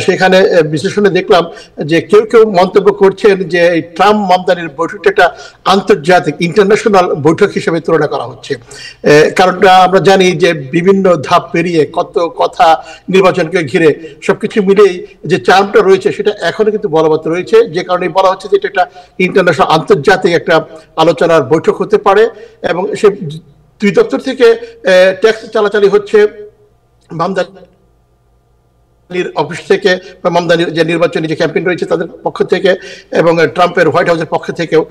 সেখানে বিশ্লেষণে দেখলাম যে কেউ কেউ মন্তব্য করছেন যে এই ট্রাম্প মামদানির বৈঠকটা একটা আন্তর্জাতিক ইন্টারন্যাশনাল বৈঠক হিসেবে তুলনা করা হচ্ছে। কারণটা আমরা জানি যে বিভিন্ন ধাপ পেরিয়ে কত কথা নির্বাচনকে ঘিরে সবকিছু মিলেই যে চার্মটা রয়েছে সেটা এখনো কিন্তু বলবৎ রয়েছে, যে কারণে বলা হচ্ছে যে এটা একটা ইন্টারন্যাশনাল আন্তর্জাতিক একটা আলোচনার বৈঠক হতে পারে। এবং সে 2 দপ্তর থেকে ট্যাক্স চালাচালি হচ্ছে মামদানির অফিস থেকে বা মামদানির যে নির্বাচনী যে ক্যাম্পেইন রয়েছে তাদের পক্ষ থেকে এবং ট্রাম্পের হোয়াইট হাউসের পক্ষ থেকেও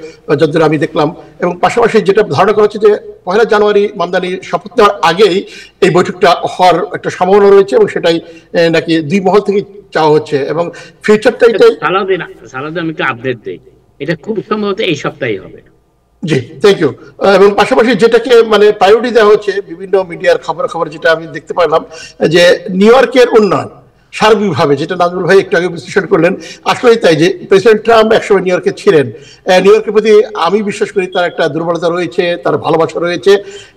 যতদূর আমি দেখলাম। এবং পাশাপাশি যেটা ধারণা করা হচ্ছে যে 1 জানুয়ারি মামদানি শপথ নেওয়ার আগেই এই বৈঠকটা হওয়ার একটা সম্ভাবনা রয়েছে এবং সেটাই নাকি 2 মহল থেকে চাওয়া হচ্ছে। এবং ফিউচারটা এটাই। সালাউদ্দিন আমি একটু আপডেট দেই, এটা খুব সম্ভবত এই সপ্তাহেই হবে। জি, থ্যাংক ইউ। এবং পাশাপাশি যেটাকে মানে প্রায়োরিটি দেওয়া হচ্ছে বিভিন্ন মিডিয়ার খবর যেটা আমি দেখতে পারলাম যে নিউ ইয়র্কের উন্নয়ন সার্বিকভাবে, যেটা নাজমুল ভাই একটু আগে বিশ্লেষণ করলেন, আসলেই তাই যে প্রেসিডেন্ট ট্রাম্প একসময় নিউ ইয়র্কে ছিলেন। নিউ ইয়র্কের প্রতি আমি বিশ্বাস করি তার একটা দুর্বলতা রয়েছে, তার ভালোবাসা রয়েছে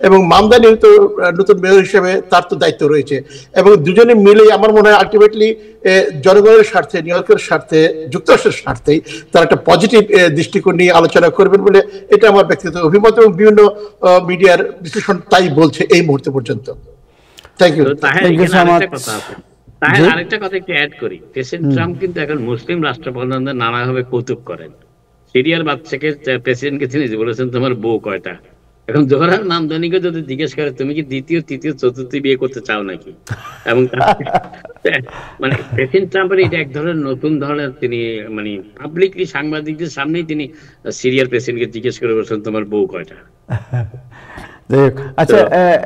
এবং মামদানির তো নতুন মেয়র হিসেবে তার তো দায়িত্ব রয়েছে। এবং দুজনে মিলেই আমার মনে হয় আলটিমেটলি জনগণের স্বার্থে, নিউ ইয়র্কের স্বার্থে, যুক্তরাষ্ট্রের স্বার্থেই তার একটা পজিটিভ দৃষ্টিকোণ নিয়ে আলোচনা করবেন বলে এটা আমার ব্যক্তিগত অভিমত এবং বিভিন্ন মিডিয়ার বিশ্লেষণ তাই বলছে এই মুহূর্তে পর্যন্ত। Thank you. আরেকটা কথা একটু অ্যাড করি, প্রেসিডেন্ট ট্রাম্প কিন্তু এখন মুসলিম রাষ্ট্রপ্রধানদের নানাভাবে কৌতুক করেন। সিরিয়ার বাচ্চাকে প্রেসিডেন্টকে চিনিস, বলেছেন তোমার বউ কয়টা। এখন জোহরার নামদানিকে যদি জিজ্ঞেস করে তুমি কি দ্বিতীয় তৃতীয় চতুর্থ বিয়ে করতে চাও নাকি, এবং মানে প্রেসিডেন্ট ট্রাম্পের এটা এক ধরনের নতুন ধরনের, তিনি মানে পাবলিকলি সাংবাদিকদের সামনেই তিনি সিরিয়ার প্রেসিডেন্টকে জিজ্ঞেস করে বলছেন তোমার বউ কয়টা। আচ্ছা,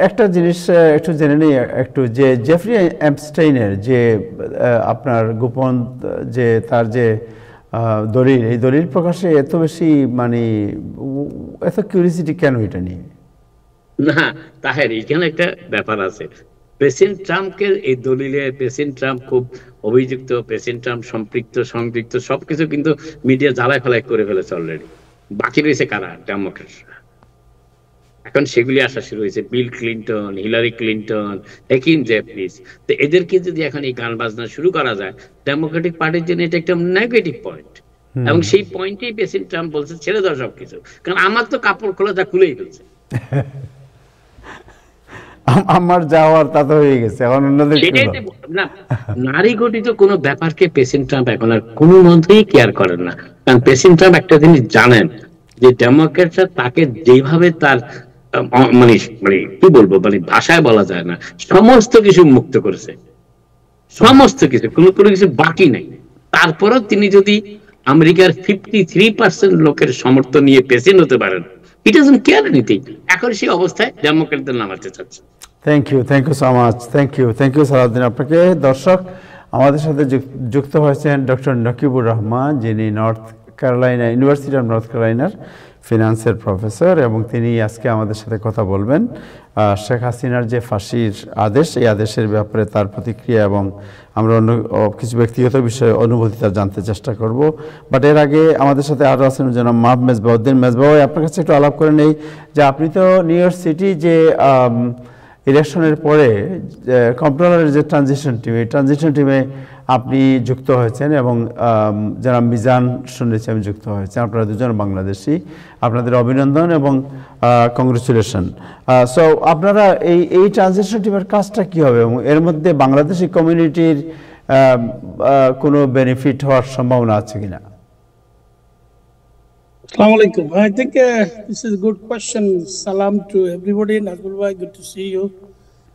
একটা জিনিস একটু জেনে নিই একটু, যে জেফরি এপস্টাইনের যে আপনার গোপন যে তার যে দলিল, এই দলিল প্রকাশে এত বেশি মানে এত কিউরিয়াসিটি কেন এটা নিয়ে? না তাহের, এখানে একটা ব্যাপার আছে। প্রেসিডেন্ট ট্রাম্পকে এই দলিলে প্রেসিডেন্ট ট্রাম্প খুব অভিযুক্ত, প্রেসিডেন্ট ট্রাম্প সংযুক্ত সবকিছু কিন্তু মিডিয়া জ্বালায় ফেলায় করে ফেলেছে অলরেডি। বাকি রয়েছে কারা? ডেমোক্রেটরা। এখন সেগুলি আসা শুরু হয়েছে, Bill Clinton, Hillary Clinton, Hakeem Jeffries. তো এদেরকে যদি এখন এই গান বাজনা শুরু করা যায়, ডেমোক্রেটিক পার্টির জন্য এটা একটা নেগেটিভ পয়েন্ট। এবং সেই পয়েন্টেই প্রেসিডেন্ট ট্রাম্প বলছে ছেড়ে দাও সবকিছু, কারণ আমার তো কাপড় খোলা যা খুলেই ফেলছে, আমার যাওয়ার তা তো হয়ে গেছে, এখন অন্যদের না। নারী গঠিত কোনো ব্যাপারকে প্রেসিডেন্ট ট্রাম্প এখন আর কোনো মতেই কেয়ার করেন না। কারণ প্রেসিডেন্ট ট্রাম্প একটা জিনিস জানেন, যে ডেমোক্রেটরা তাকে যেভাবে তার মানে মানে কি বলবো, মানে ভাষায় বলা যায় না, সমস্ত কিছু মুক্ত করেছে, সমস্ত কিছু, কোনো কিছু বাকি নেই। তারপরেও তিনি যদি আমেরিকার 53% লোকের সমর্থন নিয়ে প্রেসিডেন্ট হতে পারেন, হি ডাজন্ট কেয়ার এনিথিং। এখন সেই অবস্থায় ডেমোক্রেটদের নামাতে চাচ্ছে। Thank you so much, thank you Salauddin আপনাকে। দর্শক, আমাদের সাথে যুক্ত হয়েছেন ডক্টর নকিবুর রহমান, যিনি ইউনিভার্সিটি অফ নর্থ ক্যারোলাইনার ফিনান্সের প্রফেসর, এবং তিনি আজকে আমাদের সাথে কথা বলবেন শেখ হাসিনার যে ফাঁসির আদেশ, এই আদেশের ব্যাপারে তার প্রতিক্রিয়া, এবং আমরা অন্য কিছু ব্যক্তিগত বিষয়ে অনুভূতি তার জানতে চেষ্টা করব। বাট এর আগে আমাদের সাথে আরও আছেন জনাব মাহবুব মেজবাউদ্দিন। মেজবাউদ্দিন, আপনার কাছে একটু আলাপ করে নেই যে আপনি তো নিউ ইয়র্ক সিটি যে ইলেকশনের পরে কন্ট্রোলারের যে ট্রানজিশন টিম, এই ট্রানজিশন টিমে আপনি যুক্ত হয়েছেন, এবং যারা মিজান শুনেছি আমি যুক্ত হয়েছেন, আপনারা দুজন বাংলাদেশি, আপনাদের অভিনন্দন এবং কংগ্রেচুলেশন। সো আপনারা এই ট্রানজিশন টিমের কাজটা কী হবে, এবং এর মধ্যে বাংলাদেশি কমিউনিটির কোনো বেনিফিট হওয়ার সম্ভাবনা আছে কিনা? Assalamu alaikum. I think this is a good question. Salam to everybody. Nazmul bhai, good to see you.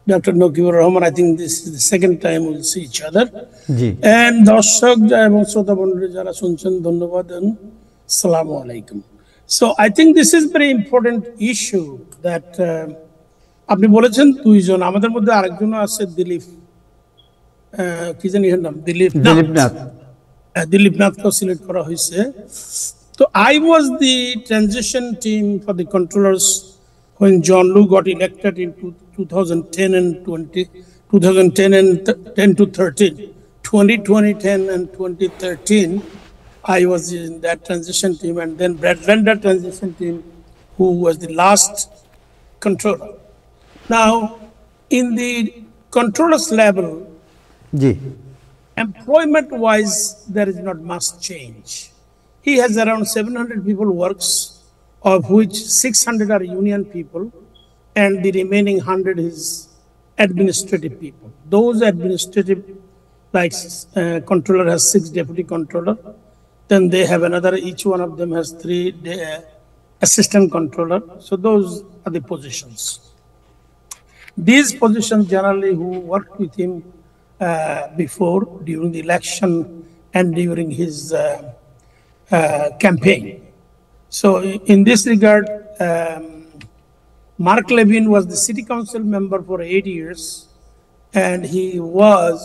Dr. Nokibur Rahman, I think this is the second time we'll see each other. And Darshak এবং শ্রোতা মণ্ডলী যারা শুনছেন, ধন্যবাদ and Assalamu alaikum. So I think this is very important issue that আপনি বলেছেন দুইজন, আমাদের মধ্যে আরেকজন আছে দিলীপ, কি জানি এর নাম, দিলীপ নাথকে সিলেক্ট করা হয়েছে। So I was the transition team for the controllers when John Lew got elected in 2010 and 2013. 2010 and 2013, I was in that transition team, and then Brad Render transition team, who was the last controller. Now, in the controllers level, employment-wise, there is not much change. He has around 700 people works, of which 600 are union people, and the remaining 100 is administrative people. Those administrative, like controller has 6 deputy controller, then they have another, each one of them has 3 assistant controller. So those are the positions. These positions generally who worked with him before, during the election and during his campaign. So in this regard, Mark Levin was the city council member for 8 years, and he was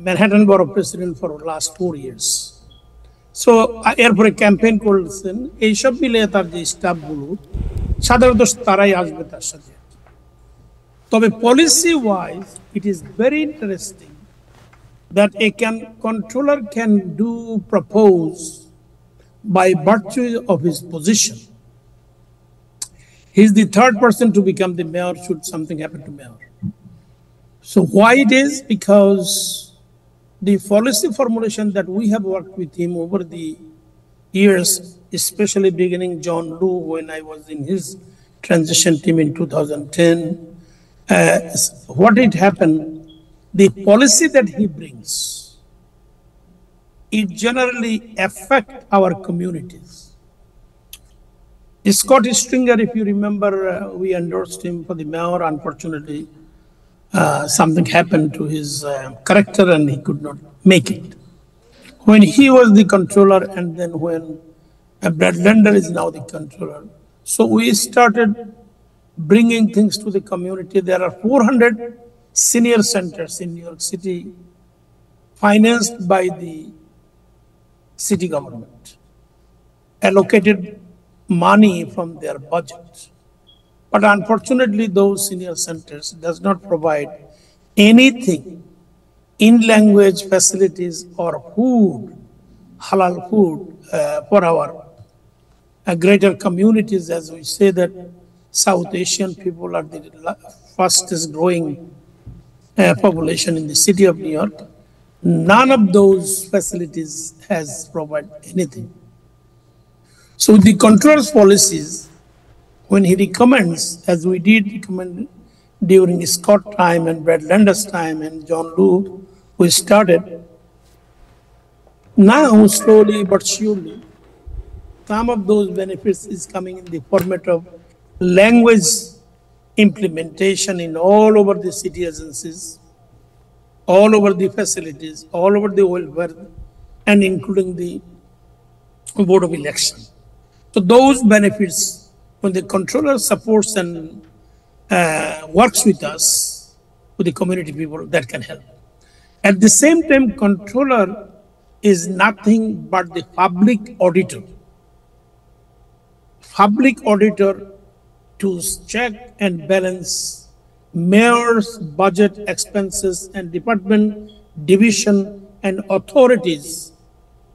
Manhattan Borough president for the last 4 years. So এরপরে campaign করছেন, এইসব মিলে তার যে স্টাফগুলো সাধারণত তারাই আসবে তার সাথে। তবে policy wise it is very interesting that a controller can propose by virtue of his position. He's the third person to become the mayor should something happen to mayor. So why it is? Because the policy formulation that we have worked with him over the years, especially beginning John Lew when I was in his transition team in 2010, what it happened, the policy that he brings it generally affect our communities. Scott Stringer, if you remember, we endorsed him for the mayor. Unfortunately, something happened to his character and he could not make it. When he was the controller, and then when Brad Lender is now the controller, so we started bringing things to the community. There are 400 senior centers in New York City financed by the city government, allocated money from their budget. But unfortunately, those senior centers does not provide anything in language facilities or food, halal food for our greater communities. As we say that South Asian people are the fastest growing population in the city of New York. None of those facilities has provided anything. So the controller's policies, when he recommends, as we did recommend during Scott time and Brad Lender's time and John Liu, we started. Now, slowly but surely, some of those benefits is coming in the format of language implementation in all over the city agencies, all over the facilities, all over the welfare, and including the Board of Election. So those benefits, when the controller supports and works with us, with the community people, that can help. At the same time, controller is nothing but the public auditor. Public auditor to check and balance mayor's budget expenses and department, division, and authorities'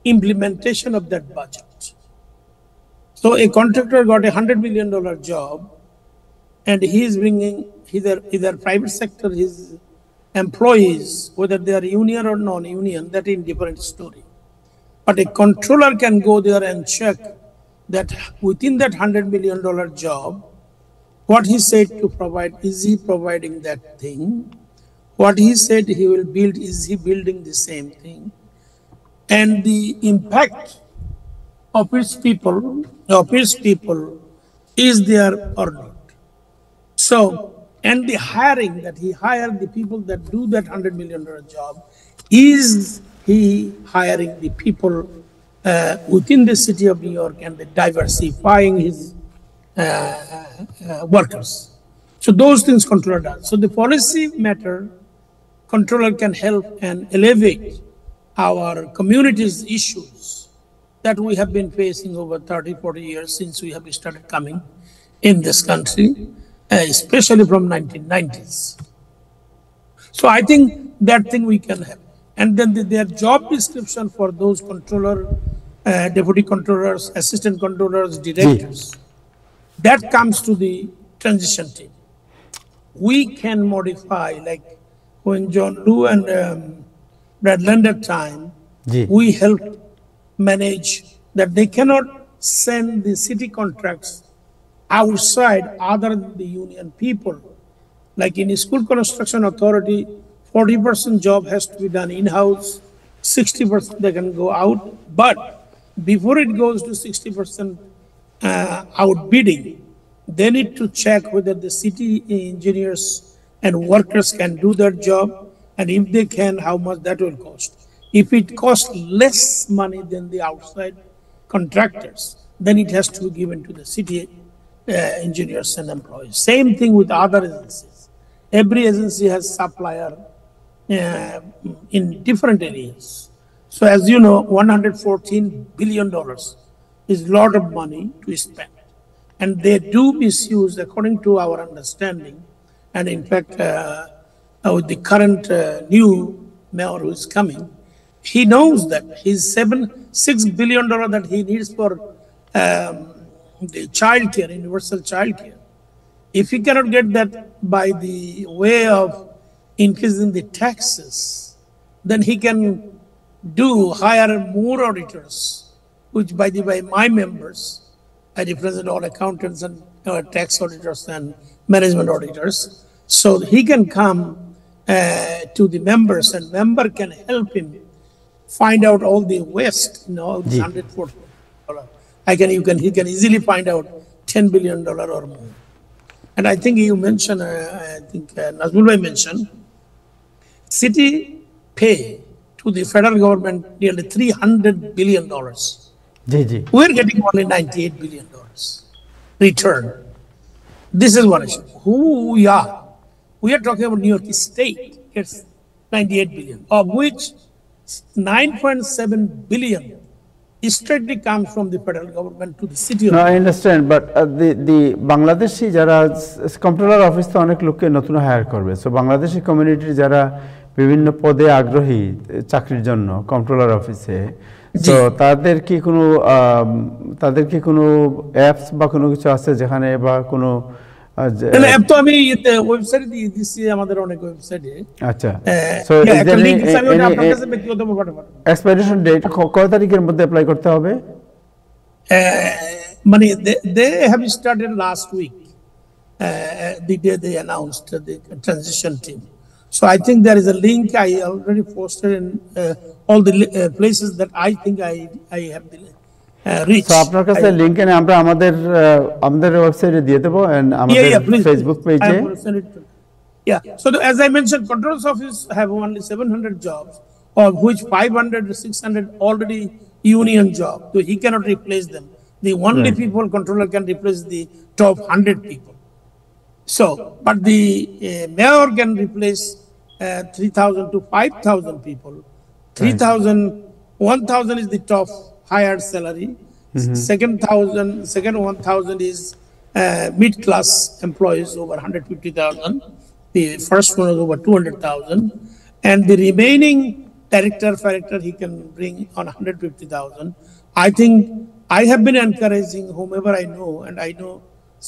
implementation of that budget. So a contractor got $100 million job, and he is bringing either private sector, his employees, whether they are union or non-union, that is a different story. But a controller can go there and check that within that $100 million job, what he said to provide, is he providing that thing? What he said he will build, is he building the same thing? And the impact of his people is there or not? So, and the hiring that he hired, the people that do that $100 million job, is he hiring the people within the city of New York and diversifying his workers? So those things controller does. So the policy matter, controller can help and elevate our community's issues that we have been facing over 30, 40 years since we have started coming in this country, especially from 1990s. So I think that thing we can have. And then their job description for those controller, deputy controllers, assistant controllers, directors, that comes to the transition team. We can modify, like when John Liu and Brad Lender time, we helped manage that they cannot send the city contracts outside other than the union people. Like in a school construction authority, 40% job has to be done in-house, 60% they can go out. But before it goes to 60% outbidding, they need to check whether the city engineers and workers can do their job, and if they can, how much that will cost. If it costs less money than the outside contractors, then it has to be given to the city engineers and employees. Same thing with other agencies. Every agency has supplier in different areas. So as you know, $114 billion is a lot of money to spend. And they do misuse, according to our understanding. And in fact, with the current new mayor who is coming, he knows that his $6 billion that he needs for the child care, universal child care, if he cannot get that by the way of increasing the taxes, then he can hire more auditors, which by the way, my members, I represent all accountants and tax auditors and management auditors. So he can come to the members, and member can help him find out all the waste, all the $140. He can easily find out $10 billion or more. And I think you mentioned, Nazmul Bhai mentioned, city pay to the federal government nearly $300 billion. We're getting only $98 billion return. This is one issue. Who we are. We are talking about New York State gets 98 billion, of which 9.7 billion strictly comes from the federal government to the city. No, I understand, but the Bangladeshi যারা controller office তো অনেক লোককে নতুন higher করবে, so Bangladeshi কমিউনিটির যারা বিভিন্ন পদে আগ্রহী চাকরির জন্য কন্ট্রোলার অফিসে, তো তাদের কি কোনো অ্যাপস বা কোনো কিছু আছে যেখানে বা কোনো অ্যাপ তো আমি ওয়েবসাইটে দিয়ে দিচ্ছি, আমাদের অনেক ওয়েবসাইটে। আচ্ছা, সো এক্সপাইরেশন ডেট কত তারিখের মধ্যে অ্যাপ্লাই করতে হবে? মানে they have started last week, the day they announced the transition team. So I think there is a link I already posted in all the places that I think I have the reach. So আপনার কাছে link এনে আমরা আমাদের ওয়েবসাইটে দিয়ে দেব and আমাদের Facebook পেজে। Yeah, so as I mentioned, controller's office have only 700 jobs, of which 500 to 600 already union job, so he cannot replace them. The only people controller can replace the top 100 people. So, but the mayor can replace 3,000 to 5,000 people. 1,000 is the top higher salary. Second 1,000 is mid-class employees over 150,000. The first one is over 200,000, and the remaining director he can bring on 150,000. I think I have been encouraging whomever I know, and I know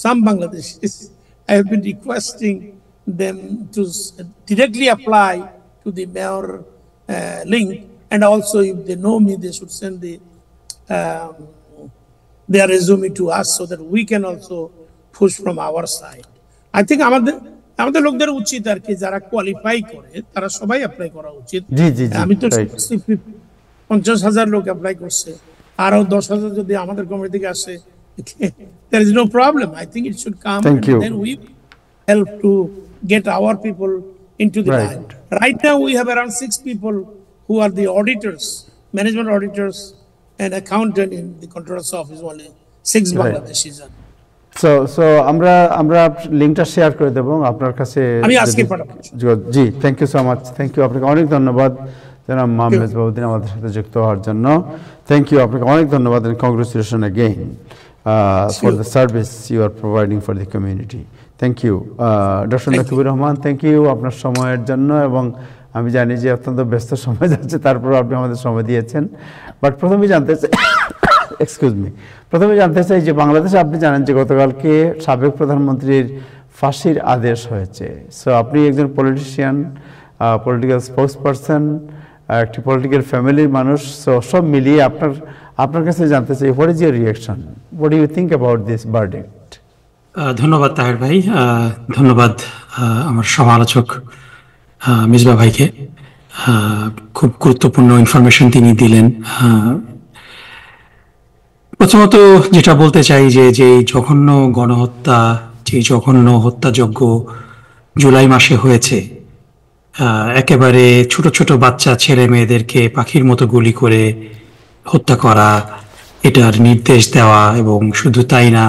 some Bangladeshis, I have been requesting them to directly apply to the mayor link, and also if they know me, they should send their resume to us so that we can also push from our side. I think আমাদের লোকদের উচিত আর কি, যারা qualify করে তারা সবাই apply করা উচিত। আমি তো 50,000 লোক অ্যাপ্লাই করছে, আরো 10,000 যদি আমাদের কমিটি থেকে আসে, there is no problem. I think it should come, and then we help to get our people into the line. Right now we have around 6 people who are the auditors, management auditors and accountant in the controller's office, only 6 Bangladeshis. So আমরা লিংকটা share করে দেব আপনার কাছে। আমি আজকে পাঠাবো। জি, thank you so much. Thank you, আপনাকে অনেক ধন্যবাদ জনাব মোহাম্মদ মেজবাউদ্দিন আমাদের সাথে যুক্ত হওয়ার জন্য। থ্যাংক ইউ, আপনাকে অনেক ধন্যবাদ, and congratulations again for the service you are providing for the community. Thank you. Doctor Nakibur Rahman, thank you আপনার সময়ের জন্য, এবং আমি জানি যে অত্যন্ত ব্যস্ত সময় যাচ্ছে, তারপর আপনি আমাদের সময় দিয়েছেন। বাট প্রথমে জানতে চাই যে বাংলাদেশে আপনি জানেন যে গতকালকে সাবেক প্রধানমন্ত্রীর ফাঁসির আদেশ হয়েছে। সো আপনি একজন পলিটিশিয়ান, পলিটিক্যাল স্পোক্স পারসন, একটি পলিটিক্যাল ফ্যামিলির মানুষ, সো সব মিলিয়ে আপনার কাছে জানতে চাই, what is your reaction, what do you think about this verdict? ধন্যবাদ তাহের ভাই, ধন্যবাদ আমার সমালোচক মিসবা ভাইকে, খুব গুরুত্বপূর্ণ ইনফরমেশন তিনি দিলেন। প্রথমত যেটা বলতে চাই যে জঘন্য গণহত্যা, যে জঘন্য হত্যাযজ্ঞ জুলাই মাসে হয়েছে, একেবারে ছোট ছোট বাচ্চা ছেলে মেয়েদেরকে পাখির মতো গুলি করে হত্যা করা, এটার নির্দেশ দেওয়া, এবং শুধু তাই না,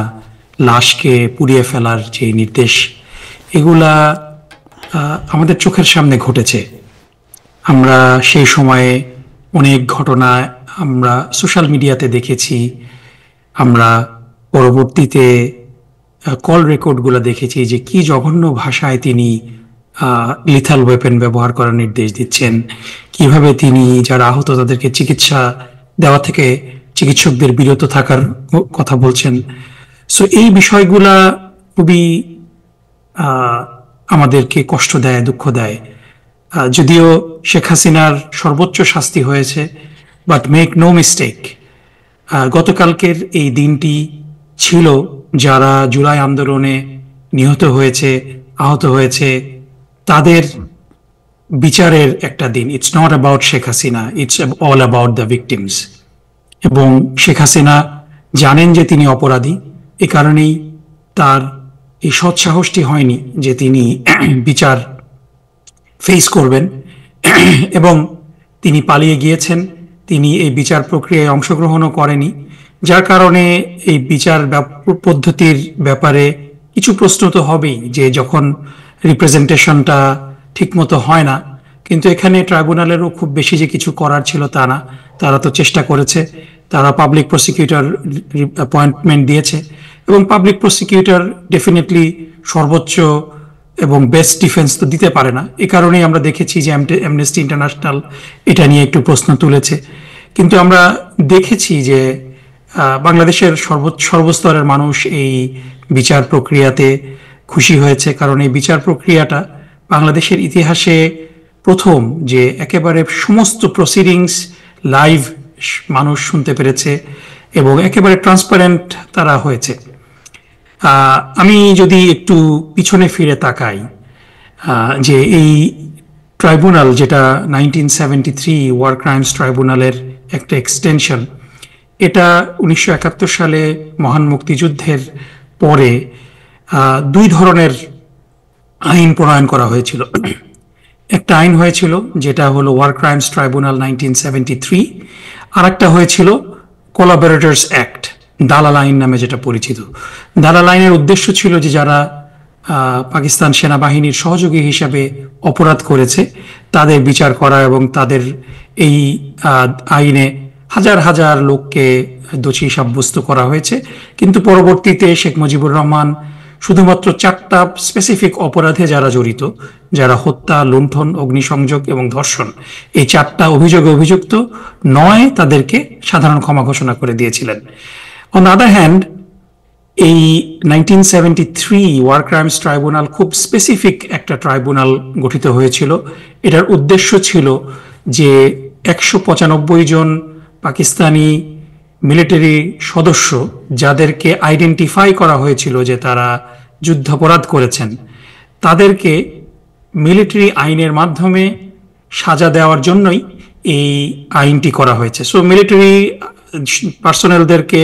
লাশকে পুড়িয়ে ফেলার যে নির্দেশ, এগুলা আমাদের চোখের সামনে ঘটেছে। আমরা সেই সময়ে অনেক ঘটনা আমরা সোশ্যাল মিডিয়াতে দেখেছি, আমরা পরবর্তীতে কল রেকর্ডগুলো দেখেছি যে কি জঘন্য ভাষায় তিনি লিথাল ওয়েপেন ব্যবহার করার নির্দেশ দিচ্ছেন, কিভাবে তিনি যারা আহত তাদেরকে চিকিৎসা দেওয়া থেকে চিকিৎসকদের বিরত থাকার কথা বলছেন। সো এই বিষয়গুলা খুবই আমাদেরকে কষ্ট দেয়, দুঃখ দেয়। যদিও শেখ হাসিনার সর্বোচ্চ শাস্তি হয়েছে, বাট মেক নো মিস্টেক, গতকালকের এই দিনটি ছিল যারা জুলাই আন্দোলনে নিহত হয়েছে, আহত হয়েছে, তাদের বিচারের একটা দিন। It's not about Sheikh Hasina, it's all about the victims. এবং শেখ হাসিনা জানেন যে তিনি অপরাধী, এ কারণেই তার এই সৎসাহসটি হয়নি যে তিনি বিচার ফেস করবেন, এবং তিনি পালিয়ে গিয়েছেন। তিনি এই বিচার প্রক্রিয়ায় অংশগ্রহণও করেনি, যার কারণে এই বিচার পদ্ধতির ব্যাপারে কিছু প্রশ্ন তো হবেই, যে যখন রিপ্রেজেন্টেশনটা ঠিকমতো হয় না। কিন্তু এখানে ট্রাইব্যুনালেরও খুব বেশি যে কিছু করার ছিল তা না, তারা তো চেষ্টা করেছে। তারা পাবলিক প্রসিকিউটর অ্যাপয়েন্টমেন্ট দিয়েছে, এবং পাবলিক প্রসিকিউটর ডেফিনেটলি সর্বোচ্চ এবং বেস্ট ডিফেন্স তো দিতে পারে না। এ কারণেই আমরা দেখেছি যে অ্যামনেস্টি ইন্টারন্যাশনাল এটা নিয়ে একটু প্রশ্ন তুলেছে। কিন্তু আমরা দেখেছি যে বাংলাদেশের সর্বস্তরের মানুষ এই বিচার প্রক্রিয়াতে খুশি হয়েছে, কারণ এই বিচার প্রক্রিয়াটা বাংলাদেশের ইতিহাসে প্রথম যে একেবারে সমস্ত প্রসিডিংস লাইভ মানুষ শুনতে পেরেছে এবং একেবারে ট্রান্সপারেন্ট তারা হয়েছে। আমি যদি একটু পিছনে ফিরে তাকাই, যে এই ট্রাইব্যুনাল যেটা 1973 ওয়ার ক্রাইমস ট্রাইব্যুনালের একটা এক্সটেনশন, এটা 1971 সালে মহান মুক্তিযুদ্ধের পরে দুই ধরনের আইন প্রণয়ন করা হয়েছিল। একটা আইন হয়েছিল যেটা হলো ওয়ার ক্রাইমস ট্রাইব্যুনাল 1973, আর একটা হয়েছিল কোলাবোরেটরস অ্যাক্ট, দালাল আইন নামে যেটা পরিচিত। দালাল আইনের উদ্দেশ্য ছিল যে যারা পাকিস্তান সেনাবাহিনীর সহযোগী হিসাবে অপরাধ করেছে তাদের বিচার করা, এবং তাদের এই আইনে হাজার হাজার লোককে দোষী সাব্যস্ত করা হয়েছে। কিন্তু পরবর্তীতে শেখ মুজিবুর রহমান শুধুমাত্র 4টা স্পেসিফিক অপরাধে যারা জড়িত, যারা হত্যা, লুণ্ঠন, অগ্নিসংযোগ এবং ধর্ষণ, এই 4টা অভিযোগে অভিযুক্ত 9 তাদেরকে সাধারণ ক্ষমা ঘোষণা করে দিয়েছিলেন। অন দ্য আদার হ্যান্ড, এই 1973 ওয়ার ক্রাইমস ট্রাইব্যুনাল খুব স্পেসিফিক একটা ট্রাইব্যুনাল গঠিত হয়েছিল। এটার উদ্দেশ্য ছিল যে 195 জন পাকিস্তানি মিলিটারি সদস্য যাদেরকে আইডেন্টিফাই করা হয়েছিল যে তারা যুদ্ধাপরাধ করেছেন, তাদেরকে মিলিটারি আইনের মাধ্যমে সাজা দেওয়ার জন্যই এই আইনটি করা হয়েছে। সো মিলিটারি পার্সোনেলদেরকে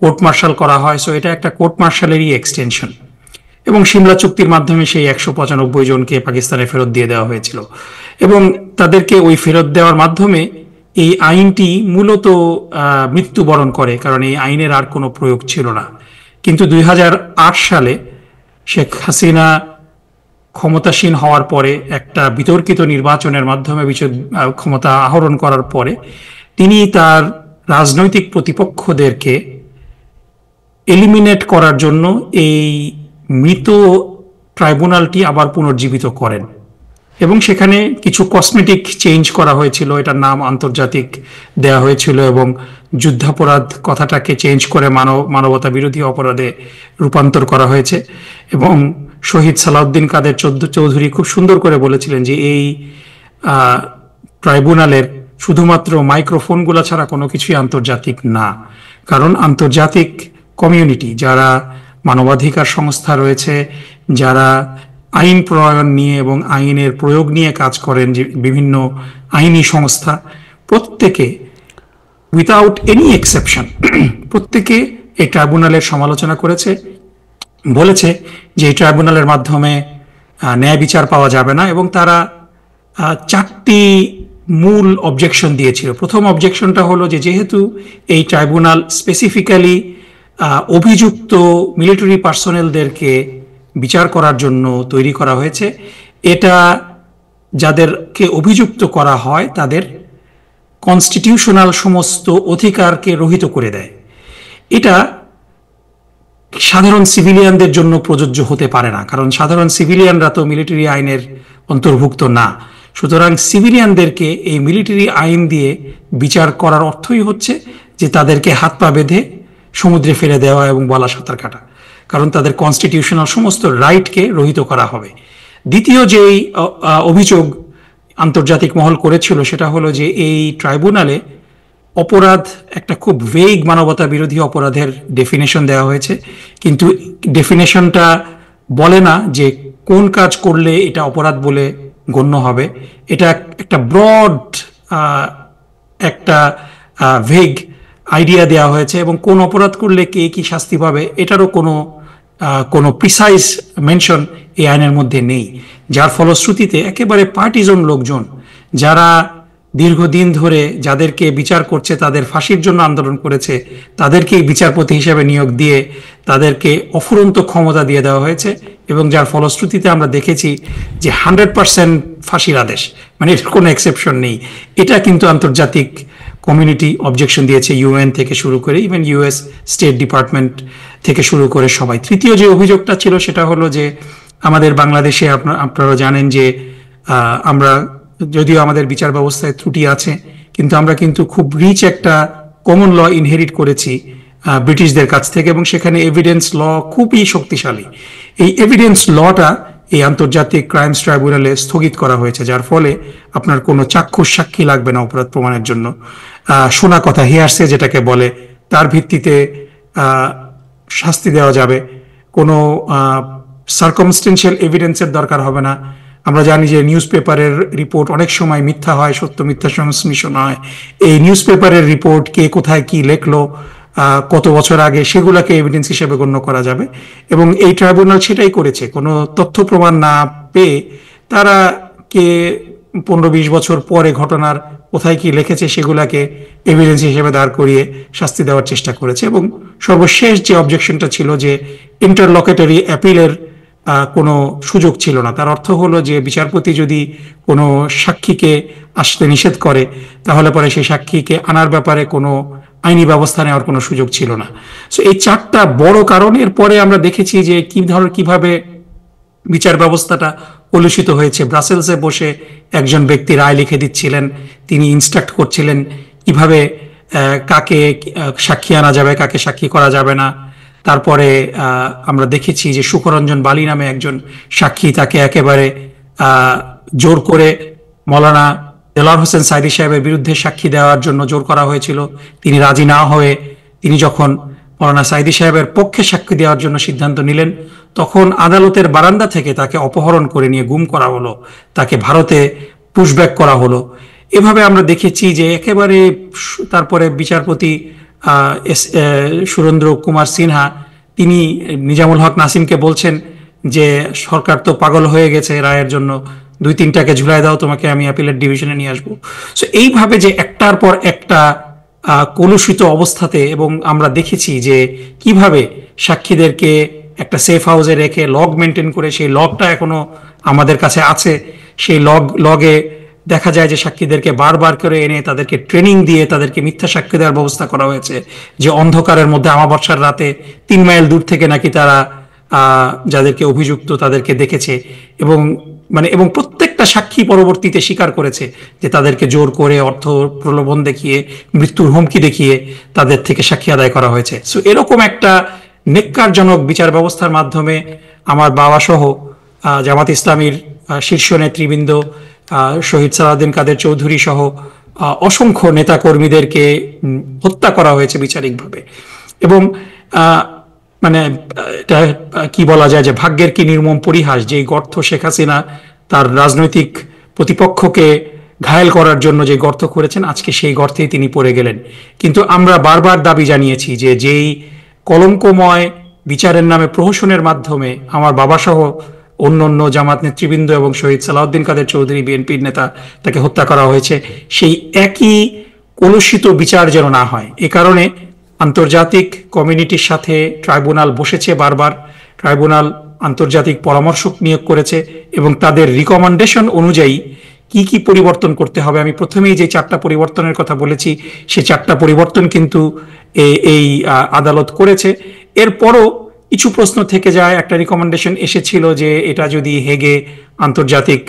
কোর্ট মার্শাল করা হয়। সো এটা একটা কোর্ট মার্শালেরই এক্সটেনশন, এবং সিমলা চুক্তির মাধ্যমে সেই 195 জনকে পাকিস্তানে ফেরত দিয়ে দেওয়া হয়েছিল, এবং তাদেরকে ওই ফেরত দেওয়ার মাধ্যমে এই আইনটি মূলত মৃত্যুবরণ করে, কারণ এই আইনের আর কোনো প্রয়োগ ছিল না। কিন্তু 2008 সালে শেখ হাসিনা ক্ষমতাসীন হওয়ার পরে, একটা বিতর্কিত নির্বাচনের মাধ্যমে ক্ষমতা আহরণ করার পরে, তিনি তার রাজনৈতিক প্রতিপক্ষদেরকে এলিমিনেট করার জন্য এই মৃত ট্রাইব্যুনালটি আবার পুনর্জীবিত করেন, এবং সেখানে কিছু কসমেটিক চেঞ্জ করা হয়েছিল। এটার নাম আন্তর্জাতিক দেয়া হয়েছিল, এবং যুদ্ধাপরাধ কথাটাকে চেঞ্জ করে মানবতা বিরোধী অপরাধে রূপান্তর করা হয়েছে। এবং শহীদ সালাউদ্দিন কাদের চৌধুরী খুব সুন্দর করে বলেছিলেন যে এই ট্রাইব্যুনালের শুধুমাত্র মাইক্রোফোনগুলো ছাড়া কোনো কিছুই আন্তর্জাতিক না, কারণ আন্তর্জাতিক কমিউনিটি, যারা মানবাধিকার সংস্থা রয়েছে, যারা আইন প্রণয়ন নিয়ে এবং আইনের প্রয়োগ নিয়ে কাজ করেন, যে বিভিন্ন আইনি সংস্থা, প্রত্যেকে উইথাউট এনি এক্সেপশন প্রত্যেকে এই ট্রাইব্যুনালের সমালোচনা করেছে, বলেছে যে এই ট্রাইব্যুনালের মাধ্যমে ন্যায় বিচার পাওয়া যাবে না। এবং তারা 4টি মূল অবজেকশন দিয়েছিল। প্রথম অবজেকশনটা হলো যে যেহেতু এই ট্রাইব্যুনাল স্পেসিফিক্যালি অভিযুক্ত মিলিটারি পার্সোনেলদেরকে বিচার করার জন্য তৈরি করা হয়েছে, এটা যাদেরকে অভিযুক্ত করা হয় তাদের কনস্টিটিউশনাল সমস্ত অধিকারকে রহিত করে দেয়। এটা সাধারণ সিভিলিয়ানদের জন্য প্রযোজ্য হতে পারে না, কারণ সাধারণ সিভিলিয়ানরা তো মিলিটারি আইনের অন্তর্ভুক্ত না। সুতরাং সিভিলিয়ানদেরকে এই মিলিটারি আইন দিয়ে বিচার করার অর্থই হচ্ছে যে তাদেরকে হাত পা বেঁধে সমুদ্রে ফেলে দেওয়া এবং বলা সাঁতার কাটা, কারণ তাদের কনস্টিটিউশনাল সমস্ত রাইটকে রহিত করা হবে। দ্বিতীয় যেই অভিযোগ আন্তর্জাতিক মহল করেছিল সেটা হলো যে এই ট্রাইব্যুনালে অপরাধ একটা খুব ভেগ মানবতা বিরোধী অপরাধের ডেফিনেশন দেওয়া হয়েছে, কিন্তু ডেফিনেশনটা বলে না যে কোন কাজ করলে এটা অপরাধ বলে গণ্য হবে। এটা একটা ব্রড একটা ভেগ আইডিয়া দেওয়া হয়েছে, এবং কোন অপরাধ করলে কে কি শাস্তি পাবে এটারও কোনো প্রিসাইজ মেনশন এই আইনের মধ্যে নেই, যার ফলশ্রুতিতে একেবারে পার্টিজন লোকজন যারা দীর্ঘদিন ধরে যাদেরকে বিচার করছে, তাদের ফাঁসির জন্য আন্দোলন করেছে, তাদেরকেই বিচারপতি হিসেবে নিয়োগ দিয়ে তাদেরকে অফুরন্ত ক্ষমতা দিয়ে দেওয়া হয়েছে, এবং যার ফলশ্রুতিতে আমরা দেখেছি যে 100% ফাঁসির আদেশ, মানে এর কোনো এক্সেপশন নেই। এটা কিন্তু আন্তর্জাতিক কমিউনিটি অবজেকশন দিয়েছে, ইউএন থেকে শুরু করে ইভেন ইউএস স্টেট ডিপার্টমেন্ট থেকে শুরু করে সবাই। তৃতীয় যে অভিযোগটা ছিল সেটা হলো যে আমাদের বাংলাদেশে আপনারা জানেন যে আমরা যদিও আমাদের বিচার ব্যবস্থায় ত্রুটি আছে, কিন্তু আমরা কিন্তু খুব রিচ একটা কমন ল ইনহেরিট করেছি ব্রিটিশদের কাছ থেকে, এবং সেখানে এভিডেন্স ল খুবই শক্তিশালী। এই এভিডেন্স লটা এই আন্তর্জাতিক ক্রাইমস ট্রাইব্যুনালে স্থগিত করা হয়েছে, যার ফলে আপনার কোনো চাক্ষুষ সাক্ষী লাগবে না অপরাধ প্রমাণের জন্য। শোনা কথা, হিয়ারসে যেটাকে বলে, তার ভিত্তিতে শাস্তি দেওয়া যাবে। কোনো সার্কামস্টেন্সিয়াল এভিডেন্সের দরকার হবে না। আমরা জানি যে নিউজ পেপারের রিপোর্ট অনেক সময় মিথ্যা হয়, সত্য মিথ্যা সংমিশ্রণ হয়। এই নিউজ পেপারের রিপোর্ট কে কোথায় কি লেখলো, কত বছর আগে, সেগুলোকে এভিডেন্স হিসেবে গণ্য করা যাবে। এবং এই ট্রাইব্যুনাল সেটাই করেছে, কোনো তথ্য প্রমাণ না পেয়ে তারা কে 15-20 বছর পরে ঘটনার কোথায় কি লিখেছে সেগুলাকে এভিডেন্স হিসেবে দাঁড় করিয়ে শাস্তি দেওয়ার চেষ্টা করেছে। এবং সর্বশেষ যে অবজেকশনটা ছিল যে ইন্টারলকেটরি অ্যাপিলের কোনো সুযোগ ছিল না। তার অর্থ হলো যে বিচারপতি যদি কোনো সাক্ষীকে আসতে নিষেধ করে, তাহলে পরে সেই সাক্ষীকে আনার ব্যাপারে কোনো আইনি ব্যবস্থা নেওয়ার কোনো সুযোগ ছিল না। সো এই 4টা বড় কারণের পরে আমরা দেখেছি যে কিভাবে বিচার ব্যবস্থাটা কলুষিত হয়েছে। ব্রাসেলসে বসে একজন ব্যক্তি রায় লিখে দিচ্ছিলেন, তিনি ইনস্ট্রাক্ট করছিলেন কিভাবে কাকে সাক্ষী আনা যাবে, কাকে সাক্ষী করা যাবে না। তারপরে আমরা দেখেছি যে সুখরঞ্জন বালি নামে একজন সাক্ষী, তাকে একেবারে জোর করে মৌলানা দেলোয়ার হোসেন সাইদি সাহেবের বিরুদ্ধে সাক্ষী দেওয়ার জন্য জোর করা হয়েছিল। তিনি রাজি না হয়ে তিনি যখন মৌলানা সাইদি সাহেবের পক্ষে সাক্ষী দেওয়ার জন্য সিদ্ধান্ত নিলেন, তখন আদালতের বারান্দা থেকে তাকে অপহরণ করে নিয়ে গুম করা হলো, তাকে ভারতে পুশব্যাক করা হলো। এভাবে আমরা দেখেছি যে একেবারে তারপরে বিচারপতি সুরেন্দ্র কুমার সিনহা তিনি নিজামুল হক নাসিমকে বলছেন যে সরকার তো পাগল হয়ে গেছে রায়ের জন্য, 2-3টাকে ঝুলাই দাও, তোমাকে আমি অ্যাপিলেট ডিভিশনে নিয়ে আসবো। সো এইভাবে যে একটার পর একটা কলুষিত অবস্থাতে, এবং আমরা দেখেছি যে কিভাবে সাক্ষীদেরকে একটা সেফ হাউসে রেখে লগ মেনটেন করে, সেই লগটা এখনো আমাদের কাছে আছে। সেই লগে দেখা যায় যে সাক্ষীদেরকে বারবার করে এনে তাদেরকে ট্রেনিং দিয়ে তাদেরকে মিথ্যা সাক্ষী দেওয়ার ব্যবস্থা করা হয়েছে, যে অন্ধকারের মধ্যে আমাবস্যার রাতে 3 মাইল দূর থেকে নাকি তারা যাদেরকে অভিযুক্ত তাদেরকে দেখেছে, এবং প্রত্যেকটা সাক্ষী পরবর্তীতে স্বীকার করেছে যে তাদেরকে জোর করে অর্থ প্রলোভন দেখিয়ে, মৃত্যুর হুমকি দেখিয়ে তাদের থেকে সাক্ষী আদায় করা হয়েছে। সো এরকম একটা নেক্কারজনক বিচার ব্যবস্থার মাধ্যমে আমার বাবা সহ জামাত ইসলামীর শীর্ষ নেতৃবৃন্দ, শহীদ সালাউদ্দিন কাদের চৌধুরী সহ অসংখ্য নেতা কর্মীদেরকে হত্যা করা হয়েছে বিচারিকভাবে। এবং মানে এটা কি বলা যায় যে ভাগ্যের কি নির্মম পরিহাস, যে গর্ত শেখ হাসিনা তার রাজনৈতিক প্রতিপক্ষকে ঘায়েল করার জন্য যে গর্ত করেছেন, আজকে সেই গর্তেই তিনি পড়ে গেলেন। কিন্তু আমরা বারবার দাবি জানিয়েছি যে যেই কলঙ্কময় বিচারের নামে প্রহসনের মাধ্যমে আমার বাবা সহ অন্যান্য জামাত নেতৃবৃন্দ এবং শহীদ সালাউদ্দিন কাদের চৌধুরী বিএনপির নেতা তাকে হত্যা করা হয়েছে, সেই একই কলুষিত বিচার যেন না হয়। এ কারণে আন্তর্জাতিক কমিউনিটির সাথে ট্রাইব্যুনাল বসেছে বারবার। ট্রাইব্যুনাল আন্তর্জাতিক পরামর্শক নিয়োগ করেছে এবং তাদের রিকমেন্ডেশন অনুযায়ী কি কি পরিবর্তন করতে হবে, আমি প্রথমেই যে 4টা পরিবর্তনের কথা বলেছি সেই 4টা পরিবর্তন কিন্তু এই আদালত করেছে। এরপরও কিছু প্রশ্ন থেকে যায়। একটা রিকমেন্ডেশন এসেছিল যে এটা যদি হেগে আন্তর্জাতিক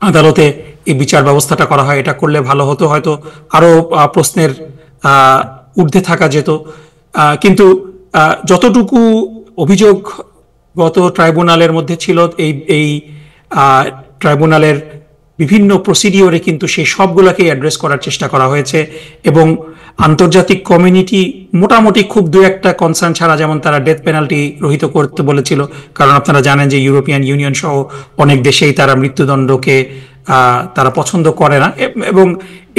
আদালতে এই বিচার ব্যবস্থাটা করা হয়, এটা করলে ভালো হতো, হয়তো আরো প্রশ্নের ঊর্ধ্বে থাকা যেত। কিন্তু যতটুকু অভিযোগগত ট্রাইব্যুনালের মধ্যে ছিল, এই ট্রাইব্যুনালের বিভিন্ন প্রসিডিওরে কিন্তু সেই সবগুলোকে অ্যাড্রেস করার চেষ্টা করা হয়েছে এবং আন্তর্জাতিক কমিউনিটি মোটামুটি খুব দু একটা কনসার্ন ছাড়া, যেমন তারা ডেথ পেনাল্টি রহিত করতে বলেছিল, কারণ আপনারা জানেন যে ইউরোপিয়ান ইউনিয়ন সহ অনেক দেশেই তারা মৃত্যুদণ্ডকে তারা পছন্দ করে না এবং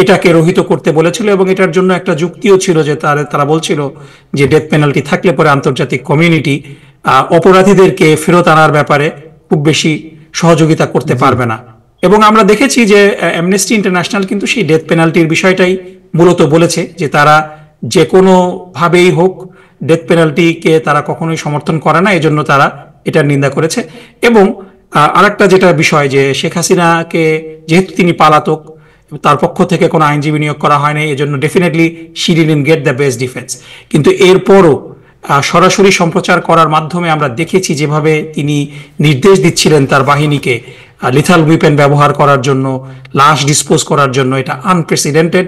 এটাকে রহিত করতে বলেছিল এবং এটার জন্য একটা যুক্তিও ছিল যে তারা বলছিল যে ডেথ পেনাল্টি থাকলে পরে আন্তর্জাতিক কমিউনিটি অপরাধীদেরকে ফেরত আনার ব্যাপারে খুব বেশি সহযোগিতা করতে পারবে না। এবং আমরা দেখেছি যে অ্যামনেস্টি ইন্টারন্যাশনাল কিন্তু সেই ডেথ পেনাল্টির বিষয়টাই মূলত বলেছে যে তারা যে কোনো ভাবেই হোক ডেথ পেনাল্টিকে তারা কখনোই সমর্থন করে না, এজন্য তারা এটার নিন্দা করেছে। এবং আরেকটা যেটা বিষয় যে শেখ হাসিনাকে যেহেতু তিনি পালাতক, তার পক্ষ থেকে কোনো আইনজীবী নিয়োগ করা হয়নি, এজন্য definitely she didn't get the best defence. কিন্তু এরপরও সরাসরি সম্প্রচার করার মাধ্যমে আমরা দেখেছি যেভাবে তিনি নির্দেশ দিচ্ছিলেন তার বাহিনীকে লিথাল উইপেন ব্যবহার করার জন্য, লাশ ডিসপোজ করার জন্য, এটা আনপ্রেসিডেন্টেড।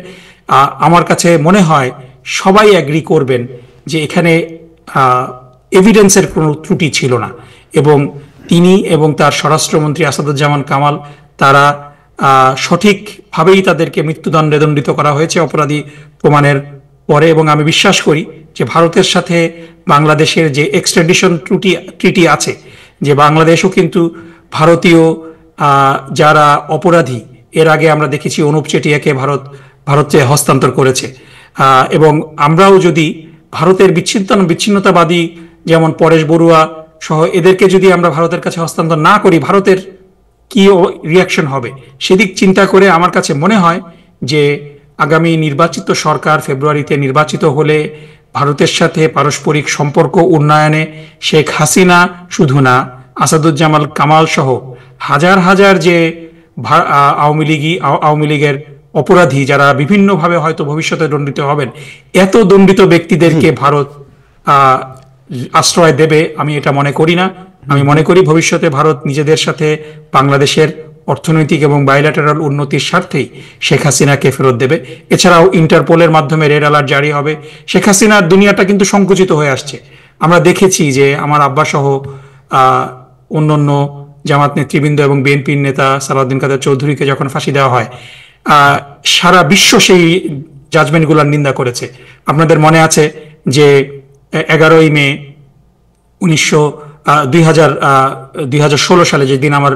আমার কাছে মনে হয় সবাই অ্যাগ্রি করবেন যে এখানে এভিডেন্সের কোনো ত্রুটি ছিল না এবং তিনি এবং তার স্বরাষ্ট্রমন্ত্রী আসাদুজ্জামান কামাল তারা সঠিকভাবেই তাদেরকে মৃত্যুদণ্ডে দণ্ডিত করা হয়েছে অপরাধী প্রমাণের পরে। এবং আমি বিশ্বাস করি যে ভারতের সাথে বাংলাদেশের যে এক্সট্রাডিশন ট্রিটি আছে, যে বাংলাদেশও কিন্তু ভারতীয় যারা অপরাধী, এর আগে আমরা দেখেছি অনুপ চেটিয়াকে ভারতে হস্তান্তর করেছে এবং আমরাও যদি ভারতের বিচ্ছিন্নতাবাদী যেমন পরেশ বড়ুয়া সহ এদেরকে যদি আমরা ভারতের কাছে হস্তান্তর না করি, ভারতের কি রিয়াকশন হবে সেদিক চিন্তা করে আমার কাছে মনে হয় যে আগামী নির্বাচিত সরকার ফেব্রুয়ারিতে নির্বাচিত হলে ভারতের সাথে পারস্পরিক সম্পর্ক উন্নয়নে শেখ হাসিনা শুধু না, আসাদুজ্জামান কামাল সহ হাজার হাজার যে আওয়ামী লীগের অপরাধী যারা বিভিন্নভাবে হয়তো ভবিষ্যতে দণ্ডিত হবেন, এত দণ্ডিত ব্যক্তিদেরকে ভারত আশ্রয় দেবে আমি এটা মনে করি না। আমি মনে করি ভবিষ্যতে ভারত নিজেদের সাথে বাংলাদেশের অর্থনৈতিক এবং বাইল্যাটারাল উন্নতির স্বার্থেই শেখ হাসিনাকে ফেরত দেবে। এছাড়াও ইন্টারপোলের মাধ্যমে রেড অ্যালার্ট জারি হবে। শেখ হাসিনার দুনিয়াটা কিন্তু সংকুচিত হয়ে আসছে। আমরা দেখেছি যে আমার আব্বা সহ অন্যান্য জামাত নেতৃবৃন্দ এবং বিএনপির নেতা সালাউদ্দিন কাদের চৌধুরীকে যখন ফাঁসি দেওয়া হয়, সারা বিশ্ব সেই জাজমেন্টগুলোর নিন্দা করেছে। আপনাদের মনে আছে যে 11ই মে 2016 সালে যেদিন আমার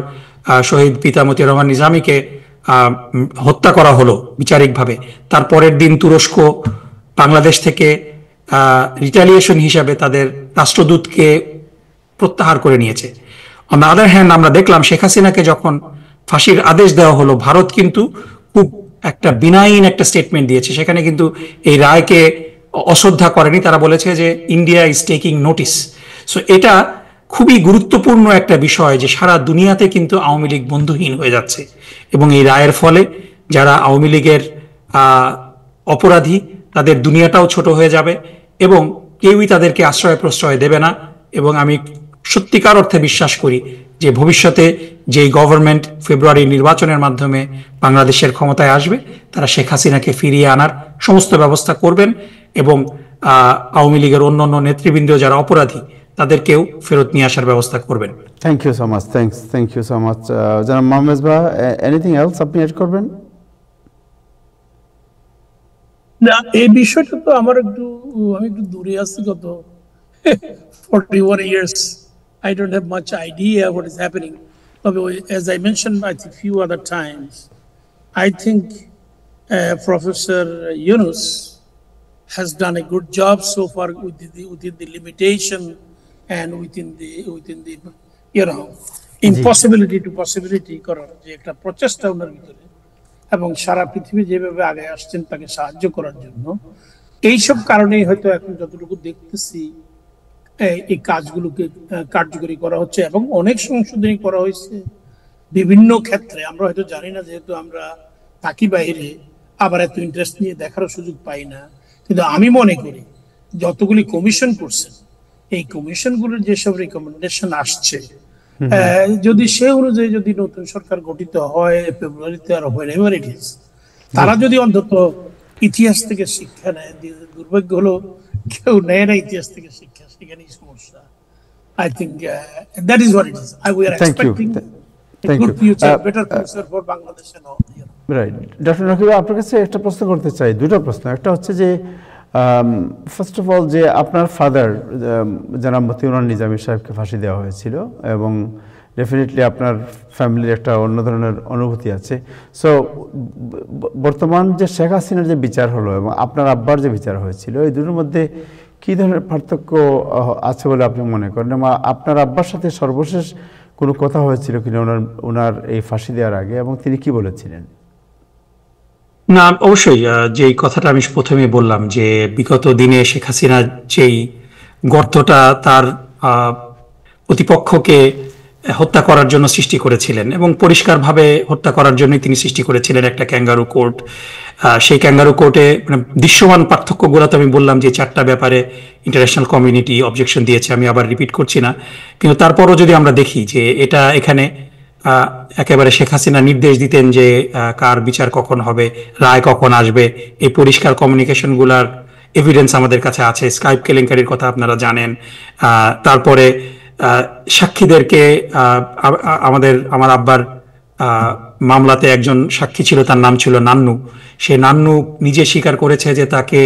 শহীদ পিতা মতিউর রহমান নিজামীকে হত্যা করা হলো বিচারিকভাবে, তার পরের দিন তুরস্ক বাংলাদেশ থেকে রিটালিয়েশন হিসাবে তাদের রাষ্ট্রদূতকে প্রত্যাহার করে নিয়েছে। অন দ্য আদার হ্যান্ড আমরা দেখলাম শেখ হাসিনাকে যখন ফাঁসির আদেশ দেওয়া হলো, ভারত কিন্তু খুব একটা বিনাইন একটা স্টেটমেন্ট দিয়েছে। সেখানে কিন্তু এই রায়কে অশ্রদ্ধা করেনি, তারা বলেছে যে India is taking notice. So এটা খুবই গুরুত্বপূর্ণ একটা বিষয় যে সারা দুনিয়াতে কিন্তু আওয়ামী লীগ বন্ধুহীন হয়ে যাচ্ছে এবং এই রায়ের ফলে যারা আওয়ামী লীগের অপরাধী তাদের দুনিয়াটাও ছোট হয়ে যাবে এবং কেউই তাদেরকে আশ্রয় প্রশ্রয় দেবে না। এবং আমি সত্যিকার অর্থে বিশ্বাস করি যে ভবিষ্যতে যেই গভর্নমেন্ট ফেব্রুয়ারি নির্বাচনের মাধ্যমে বাংলাদেশের ক্ষমতায় আসবে, তারা শেখ হাসিনাকে ফিরিয়ে আনার সমস্ত ব্যবস্থা করবেন এবং আওয়ামী লীগের অন্যান্য নেতৃবৃন্দ যারা অপরাধী তাদেরকেও ফেরত নিয়ে আসার ব্যবস্থা করবেন। Thank you so much. Thank you so much. জনাব মোহাম্মদ ভাই, এনিথিং এলস আপনি এড করবেন? না, এই বিষয়টা তো আমি একটু দূরে আছি গত 41 years. I don't have much idea what is happening. But as I mentioned, I think few other times, I think Professor Yunus has done a good job so far within the limitation and within the impossibility to possibility করার যে একটা প্রচেষ্টা ওনার ভিতরে এবং সারা পৃথিবী যেভাবে আগে আসছেন তাকে সাহায্য করার জন্য, এইসব কারণেই হয়তো এখন যতটুকু দেখতেছি এই কাজগুলোকে কার্যকরী করা হচ্ছে এবং অনেক সংশোধনী করা হয়েছে বিভিন্ন ক্ষেত্রে। আমরা হয়তো জানি না, যেহেতু আমরা থাকি বাইরে, আবার এত ইন্টারেস্ট নিয়ে দেখারও সুযোগ পাই না। কিন্তু আমি মনে করি যতগুলি কমিশন করছেন, এই কমিশনগুলোর যেসব রিকমেন্ডেশন আসছে, যদি সে অনুযায়ী যদি নতুন সরকার গঠিত হয় ফেব্রুয়ারিতে আর হোয়াটএভার ইট ইজ, তারা যদি অন্তত ইতিহাস থেকে শিক্ষা নেয়। দুর্ভাগ্য হলো কেউ নেয় না ইতিহাস থেকে শিক্ষা, সেখানেই সমস্যা। I think that is what it is. We are expecting Thank good you. future, better future for Bangladesh and all. Right, doctor Nakib, আপনার কাছে একটা প্রশ্ন করতে চাই, দুটো প্রশ্ন। একটা হচ্ছে যে ফার্স্ট অফ অল যে আপনার ফাদার জনাব মতিউর নিজামী সাহেবকে ফাঁসি দেওয়া হয়েছিল এবং ডেফিনেটলি আপনার ফ্যামিলির একটা অন্য ধরনের অনুভূতি আছে। সো বর্তমান যে শেখ হাসিনার যে বিচার হলো এবং আপনার আব্বার যে বিচার হয়েছিল, এই দুটোর মধ্যে কী ধরনের পার্থক্য আছে বলে আপনি মনে করেন? এবং আপনার আব্বার সাথে সর্বশেষ কোনো কথা হয়েছিল কিনা ওনার এই ফাঁসি দেওয়ার আগে, এবং তিনি কি বলেছিলেন? না, অবশ্যই যেই কথাটা আমি প্রথমে বললাম যে বিগত দিনে শেখ হাসিনা যেই গর্তটা তার প্রতিপক্ষকে হত্যা করার জন্য সৃষ্টি করেছিলেন এবং পরিষ্কারভাবে হত্যা করার জন্যই তিনি সৃষ্টি করেছিলেন একটা ক্যাঙ্গারু কোর্ট। সেই ক্যাঙ্গারু কোর্টে মানে দৃশ্যমান পার্থক্যগুলো তো আমি বললাম যে চারটা ব্যাপারে ইন্টারন্যাশনাল কমিউনিটি অবজেকশন দিয়েছে, আমি আবার রিপিট করছি না। কিন্তু তারপরও যদি আমরা দেখি যে এটা এখানে একেবারে শেখ হাসিনা নির্দেশ দিতেন যে কার বিচার কখন হবে, রায় কখন আসবে, এই পরিষ্কার কমিউনিকেশনগুলার এভিডেন্স আমাদের কাছে আছে। স্কাইপ কেলেঙ্কারির কথা আপনারা জানেন। তারপরে সাক্ষীদেরকে আমার আব্বার মামলাতে একজন সাক্ষী ছিল, তার নাম ছিল নান্নু। সে নান্নু নিজে স্বীকার করেছে যে তাকে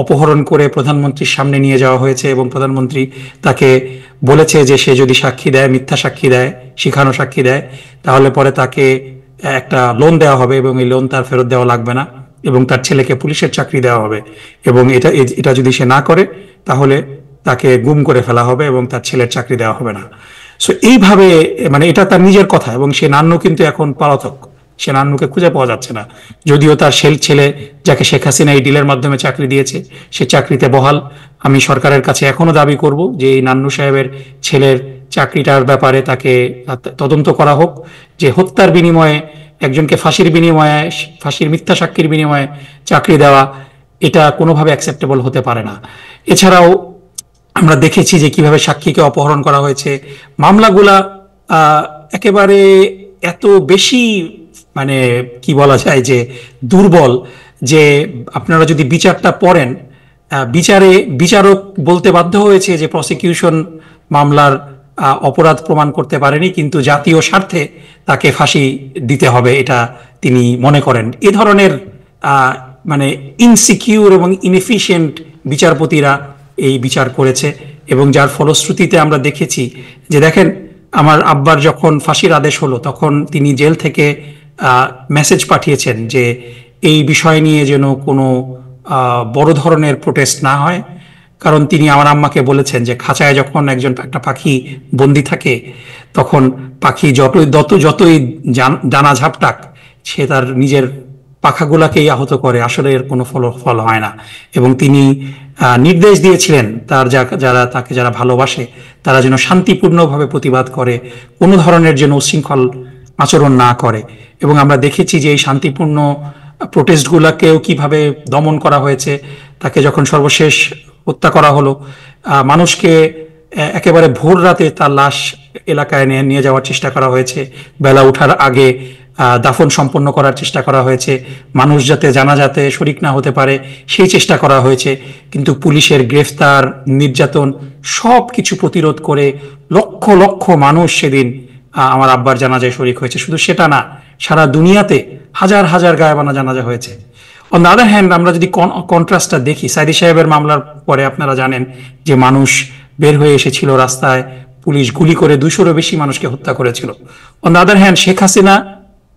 অপহরণ করে প্রধানমন্ত্রীর সামনে নিয়ে যাওয়া হয়েছে এবং প্রধানমন্ত্রী তাকে বলেছে যে সে যদি সাক্ষী দেয়, মিথ্যা সাক্ষী দেয়, শিখানো সাক্ষী দেয়, তাহলে পরে তাকে একটা লোন দেওয়া হবে এবং এই লোন তার ফেরত দেওয়া লাগবে না এবং তার ছেলেকে পুলিশের চাকরি দেওয়া হবে এবং এটা যদি সে না করে তাহলে তাকে গুম করে ফেলা হবে এবং তার ছেলের চাকরি দেওয়া হবে না। সো এইভাবে মানে এটা তার নিজের কথা এবং সে নান্নু কিন্তু এখন পলাতক, সে নান্নুকে খুঁজে পাওয়া যাচ্ছে না। যদিও তার ছেলে যাকে শেখ হাসিনা এই ডিলের মাধ্যমে চাকরি দিয়েছে সে চাকরিতে বহাল। আমি সরকারের কাছে এখনো দাবি করব যে এই নান্নু সাহেবের ছেলের চাকরিটার ব্যাপারে তাকে তদন্ত করা হোক, যে হত্যার বিনিময়ে একজনকে ফাঁসির মিথ্যা সাক্ষীর বিনিময়ে চাকরি দেওয়া এটা কোনোভাবে অ্যাকসেপ্টেবল হতে পারে না। এছাড়াও আমরা দেখেছি যে কিভাবে সাক্ষীকে অপহরণ করা হয়েছে। মামলাগুলা একেবারে এত বেশি মানে কি বলা যায় যে দুর্বল, যে আপনারা যদি বিচারটা পড়েন, বিচারক বলতে বাধ্য হয়েছে যে প্রসিকিউশন মামলার অপরাধ প্রমাণ করতে পারেনি, কিন্তু জাতীয় স্বার্থে তাকে ফাঁসি দিতে হবে এটা তিনি মনে করেন। এ ধরনের মানে ইনসিকিউর এবং ইনএফিশিয়েন্ট বিচারপতিরা এই বিচার করেছে এবং যার ফলশ্রুতিতে আমরা দেখেছি যে দেখেন আমার আব্বার যখন ফাঁসির আদেশ হলো তখন তিনি জেল থেকে মেসেজ পাঠিয়েছেন যে এই বিষয় নিয়ে যেন কোনো বড় ধরনের প্রোটেস্ট না হয়, কারণ তিনি আমার আম্মাকে বলেছেন যে খাঁচায় যখন একটা পাখি বন্দি থাকে তখন পাখি যতই ডানা ঝাপটাক সে তার নিজের পাখাগুলাকেই আহত করে, আসলে এর কোনো ফল হয় না। এবং তিনি নির্দেশ দিয়েছিলেন যারা ভালোবাসে তারা যেন শান্তিপূর্ণভাবে প্রতিবাদ করে, কোনো ধরনের যেন উচ্ছৃঙ্খল আচরণ না করে। এবং আমরা দেখেছি যে এই শান্তিপূর্ণ প্রোটেস্টগুলাকেও কিভাবে দমন করা হয়েছে। তাকে যখন সর্বশেষ হত্যা করা হলো, মানুষকে একেবারে ভোর রাতে তার লাশ এলাকায় নিয়ে যাওয়ার চেষ্টা করা হয়েছে, বেলা ওঠার আগে দাফন সম্পন্ন করার চেষ্টা করা হয়েছে, মানুষ যাতে জানাজাতে শরিক না হতে পারে সেই চেষ্টা করা হয়েছে। কিন্তু পুলিশের গ্রেফতার, নির্যাতন সব কিছু প্রতিরোধ করে লক্ষ লক্ষ মানুষ সেদিন আমার আব্বার জানাজায় শরিক হয়েছে। শুধু সেটা না, সারা দুনিয়াতে হাজার হাজার গায়েবানা জানাজা হয়েছে। অন দ্য আদার হ্যান্ড আমরা যদি কন্ট্রাস্টটা দেখি, সাইদি সাহেবের মামলার পরে আপনারা জানেন যে মানুষ বের হয়ে এসেছিল রাস্তায়, পুলিশ গুলি করে 200-রও বেশি মানুষকে হত্যা করেছিল। On the other hand Sheikh Hasina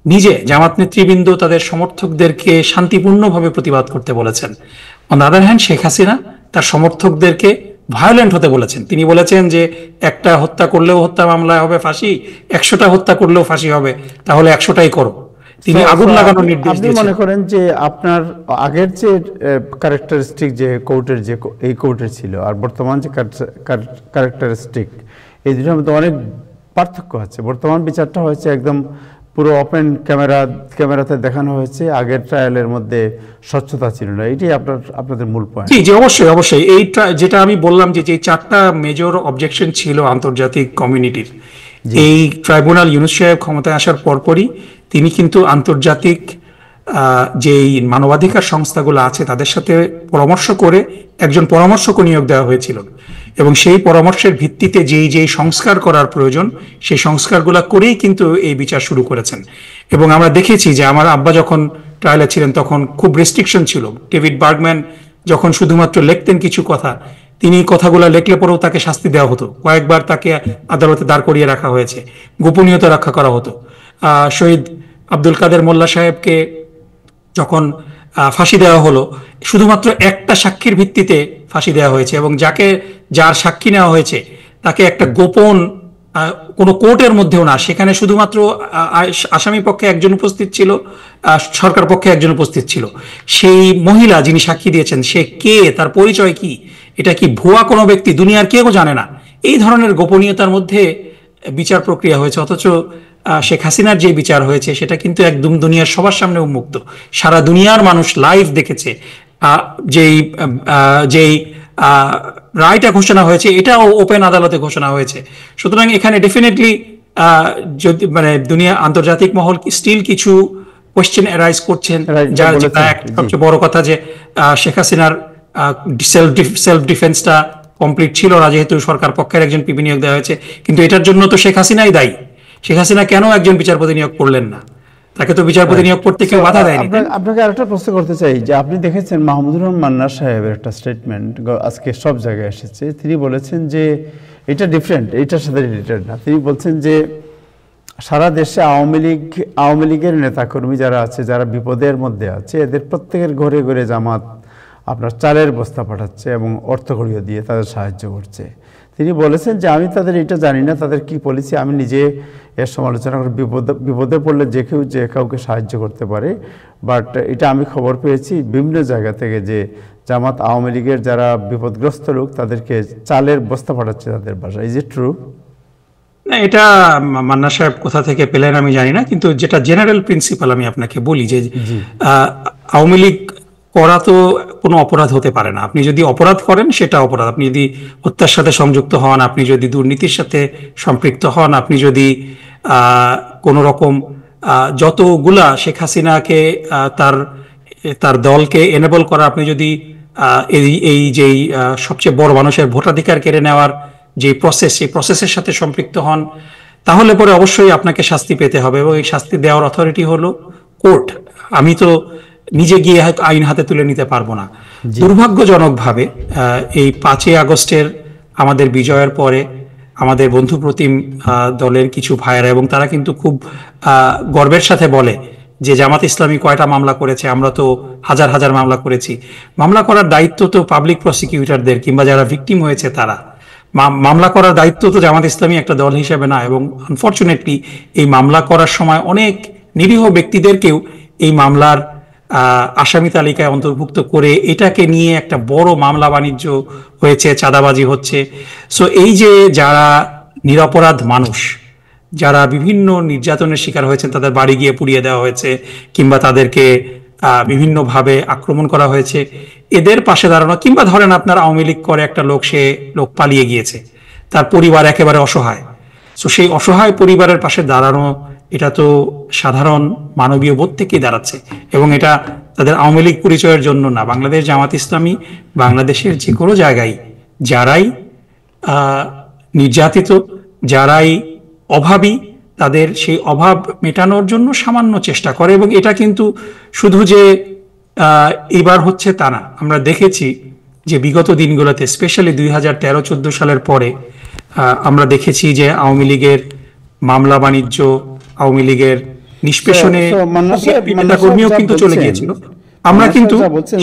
নিজে, জামাত নেতৃবৃন্দ তাদের সমর্থকদেরকে শান্তিপূর্ণভাবে প্রতিবাদ করতে বলেছেন। On the other hand Sheikh Hasina তার সমর্থকদেরকে ভায়োলেন্ট হতে বলেছেন। তিনি বলেছেন যে একটা হত্যা করলেও হত্যা মামলায় হবে ফাঁসি, 100টা হত্যা করলেও ফাঁসি হবে, তাহলে 100টাই করো। তিনি আগুন লাগানোর নির্দেশ দিয়েছেন। আপনি মনে করেন যে আপনার আগের যে ক্যারেক্টারিস্টিক যে কোর্টের যে এই কোর্টের ছিল আর বর্তমান যে ক্যারেক্টারিস্টিক, এই দুটোর মধ্যে অনেক পার্থক্য আছে। বর্তমান বিচারটা হয়েছে একদম পুরো ওপেন ক্যামেরাতে দেখানো হয়েছে, আগের ট্রায়ালের মধ্যে স্বচ্ছতা ছিল না। এটাই আপনাদের মূল পয়েন্ট। জি, অবশ্যই এই যেটা আমি বললাম যে 4টা মেজর অবজেকশন ছিল আন্তর্জাতিক কমিউনিটির, এই ট্রাইব্যুনাল ইউনূস সাহেব ক্ষমতায় আসার পরপরই তিনি কিন্তু আন্তর্জাতিক যেই মানবাধিকার সংস্থাগুলো আছে তাদের সাথে পরামর্শ করে একজন পরামর্শক নিয়োগ দেওয়া হয়েছিল, এবং সেই পরামর্শের ভিত্তিতে যেই সংস্কার করার প্রয়োজন সেই সংস্কারগুলো করেই কিন্তু এই বিচার শুরু করেছেন। এবং আমরা দেখেছি যে আমার আব্বা যখন ট্রায়ালে ছিলেন তখন খুব রেস্ট্রিকশন ছিল। ডেভিড বার্গম্যান যখন শুধুমাত্র লিখতেন কিছু কথা, তিনি কথাগুলো লেখলে পরেও তাকে শাস্তি দেওয়া হতো, কয়েকবার তাকে আদালতে দাঁড় করিয়ে রাখা হয়েছে, গোপনীয়তা রক্ষা করা হতো। শহীদ আব্দুল কাদের মোল্লা সাহেবকে যখন ফাঁসি দেওয়া হলো শুধুমাত্র একটা সাক্ষীর ভিত্তিতে ফাঁসি দেওয়া হয়েছে, এবং যার সাক্ষী নেওয়া হয়েছে তাকে একটা গোপন কোনো কোর্টের মধ্যেও না, সেখানে শুধুমাত্র আসামি পক্ষে একজন উপস্থিত ছিল, সরকার পক্ষে একজন উপস্থিত ছিল। সেই মহিলা যিনি সাক্ষী দিয়েছেন সে কে, তার পরিচয় কি, এটা কি ভুয়া কোনো ব্যক্তি, দুনিয়ার কেউ জানে না। এই ধরনের গোপনীয়তার মধ্যে বিচার প্রক্রিয়া হয়েছে, অথচ শেখ হাসিনার যে বিচার হয়েছে সেটা কিন্তু একদম দুনিয়ার সবার সামনে উন্মুক্ত, সারা দুনিয়ার মানুষ লাইভ দেখেছে। যেই রায়টা ঘোষণা হয়েছে এটাও ওপেন আদালতে ঘোষণা হয়েছে। সুতরাং এখানে ডেফিনেটলি যদি মানে দুনিয়া আন্তর্জাতিক মহল স্টিল কিছু কোয়েশ্চেন অ্যারাইজ করছেন, যার যেটা সবচেয়ে বড় কথা যে শেখ হাসিনার সেলফ ডিফেন্সটা কমপ্লিট ছিল না, যেহেতু সরকার পক্ষের একজন পিপি নিয়োগ দেওয়া হয়েছে। কিন্তু এটার জন্য তো শেখ হাসিনাই দায়ী। শেখ হাসিনা কেন একজন বিচারপতি নিয়োগ করলেন না? তাকে তো বিচারপতি নিয়োগ করতে কেউ বাধা দেয়নি। আপনাকে আরেকটা প্রশ্ন করতে চাই যে আপনি দেখেছেন মাহমুদুর রহমান মান্না সাহেবের একটা স্টেটমেন্ট আজকে সব জায়গায় এসেছে। তিনি বলেছেন যে এটা ডিফারেন্ট, এটার সাথে রিলেটেড না। তিনি বলছেন যে সারা দেশে আওয়ামী লীগের নেতাকর্মী যারা আছে, যারা বিপদের মধ্যে আছে, এদের প্রত্যেকের ঘরে ঘরে জামাত আপনার চালের বস্তা পাঠাচ্ছে এবং অর্থকড়িও দিয়ে তাদের সাহায্য করছে। তিনি বলেছেন যে আমি তাদের এটা জানি না তাদের কি পলিসি, আমি নিজে এর সমালোচনা করে বিপদে পড়লে যে কাউকে সাহায্য করতে পারে, বাট এটা আমি খবর পেয়েছি বিভিন্ন জায়গা থেকে যে জামাত আওয়ামী লীগের যারা বিপদগ্রস্ত লোক তাদেরকে চালের বস্তা পাঠাচ্ছে তাদের বাসায়। Is it true? না, এটা মান্না সাহেব কোথা থেকে পেলেন আমি জানি না, কিন্তু যেটা জেনারেল প্রিন্সিপাল আমি আপনাকে বলি যে আওয়ামী লীগ করা তো কোনো অপরাধ হতে পারে না। আপনি যদি অপরাধ করেন সেটা অপরাধ, আপনি যদি হত্যার সাথে সংযুক্ত হন, আপনি যদি দুর্নীতির সাথে সম্পৃক্ত হন, আপনি যদি কোন রকম যতগুলা শেখ হাসিনাকে তার দলকে এনেবল করা, আপনি যদি এই যেই সবচেয়ে বড় মানুষের ভোটাধিকার কেড়ে নেওয়ার যে প্রসেস, সেই প্রসেসের সাথে সম্পৃক্ত হন, তাহলে পরে অবশ্যই আপনাকে শাস্তি পেতে হবে, এবং এই শাস্তি দেওয়ার অথরিটি হলো কোর্ট। আমি তো নিজে গিয়ে আইন হাতে তুলে নিতে পারবো না। দুর্ভাগ্যজনকভাবে এই 5ই আগস্টের আমাদের বিজয়ের পরে আমাদের বন্ধু প্রতিম দলের কিছু ভাইয়েরা, এবং তারা কিন্তু খুব গর্বের সাথে বলে যে জামাত ইসলামী কয়টা মামলা করেছে, আমরা তো হাজার হাজার মামলা করেছি। মামলা করার দায়িত্ব তো পাবলিক প্রসিকিউটরদের কিংবা যারা ভিকটিম হয়েছে তারা। মামলা করার দায়িত্ব তো জামাত ইসলামী একটা দল হিসেবে না, এবং আনফরচুনেটলি এই মামলা করার সময় অনেক নিরীহ ব্যক্তিদেরকেও এই মামলার আসামি তালিকায় অন্তর্ভুক্ত করে এটাকে নিয়ে একটা বড় মামলা বাণিজ্য হয়েছে, চাঁদাবাজি হচ্ছে। সো এই যে যারা নিরপরাধ মানুষ, যারা বিভিন্ন নির্যাতনের শিকার হয়েছেন, তাদের বাড়ি গিয়ে পুড়িয়ে দেওয়া হয়েছে কিংবা তাদেরকে বিভিন্নভাবে আক্রমণ করা হয়েছে, এদের পাশে দাঁড়ানো, কিংবা ধরেন আপনার আওয়ামী লীগ করে একটা লোক পালিয়ে গিয়েছে, তার পরিবার একেবারে অসহায়, সো সেই অসহায় পরিবারের পাশে দাঁড়ানো, এটা তো সাধারণ মানবীয় বোধ থেকেই দাঁড়াচ্ছে। এবং এটা তাদের আওয়ামী লীগ পরিচয়ের জন্য না, বাংলাদেশ জামাত ইসলামী বাংলাদেশের যে কোনো জায়গায় যারাই নির্যাতিত, যারাই অভাবী, তাদের সেই অভাব মেটানোর জন্য সামান্য চেষ্টা করে। এবং এটা কিন্তু শুধু যে এবার হচ্ছে তা না, আমরা দেখেছি যে বিগত দিনগুলোতে, স্পেশালি 2013-14 সালের পরে আমরা দেখেছি যে আওয়ামী লীগের মামলা বাণিজ্য, আওয়ামী লীগের নিষ্পেষণে নেতাকর্মীও কিন্তু চলে গিয়েছিল। আমরা কিন্তু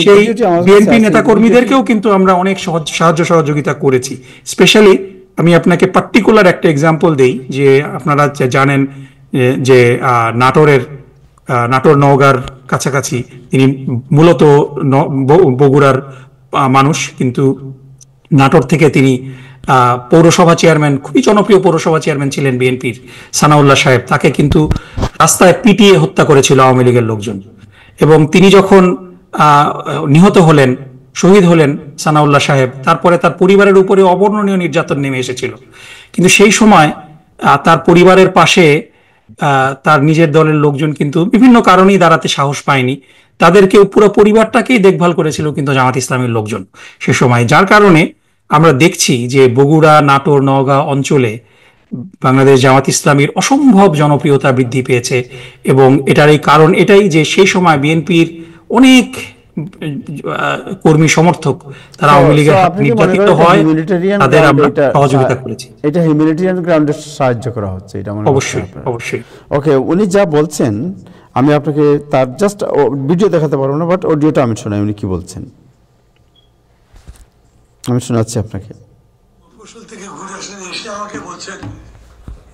সেই বিএনপি নেতাকর্মীদেরকেও কিন্তু আমরা অনেক সাহায্য সহযোগিতা করেছি। স্পেশালি আমি আপনাকে পার্টিকুলার একটা এক্সাম্পল দেই, যে আপনারা জানেন যে নাটোর নওগাঁর কাছাকাছি, তিনি মূলত বগুড়ার মানুষ, কিন্তু নাটোর থেকে তিনি পৌরসভা চেয়ারম্যান, খুবই জনপ্রিয় পৌরসভা চেয়ারম্যান ছিলেন বিএনপির, সানাউল্লাহ সাহেব। তাকে কিন্তু রাস্তায় পিটিয়ে হত্যা করেছিল আওয়ামী লীগের লোকজন। এবং তিনি যখন নিহত হলেন, শহীদ হলেন সানাউল্লাহ সাহেব, তারপরে তার পরিবারের উপরে অবর্ণনীয় নির্যাতন নেমে এসেছিল। কিন্তু সেই সময় তার পরিবারের পাশে তার নিজের দলের লোকজন কিন্তু বিভিন্ন কারণেই দাঁড়াতে সাহস পায়নি, তাদেরকে পুরো পরিবারটাকেই দেখভাল করেছিল কিন্তু জামাত ইসলামের লোকজন সে সময়। যার কারণে আমরা দেখছি যে বগুড়া, নাটোর, নওগাঁ অঞ্চলে বাংলাদেশ জামাত ইসলামীর অসম্ভব জনপ্রিয়তা বৃদ্ধি পেয়েছে। এবং এটার এই কারণ এটাই যে সেই সময় বিএনপির অনেক কর্মী সমর্থক তারা আওয়ামী লীগের নির্যাতিত হয়, তাদের আমরা সহযোগিতা করেছি। এটা হিউম্যানিটেরিয়ান গ্রাউন্ডে সাহায্য করা হচ্ছে, এটা মনে অবশ্যই অবশ্যই। ওকে, উনি যা বলছেন আমি আপনাকে তার জাস্ট ভিডিও দেখাতে পারবো না, বাট অডিওটা আমি শোনাই উনি কি বলছেন। আমি শোনাচ্ছি আপনাকে। মফস্বল থেকে ঘুরে আসেন, এসে আমাকে বলছেন,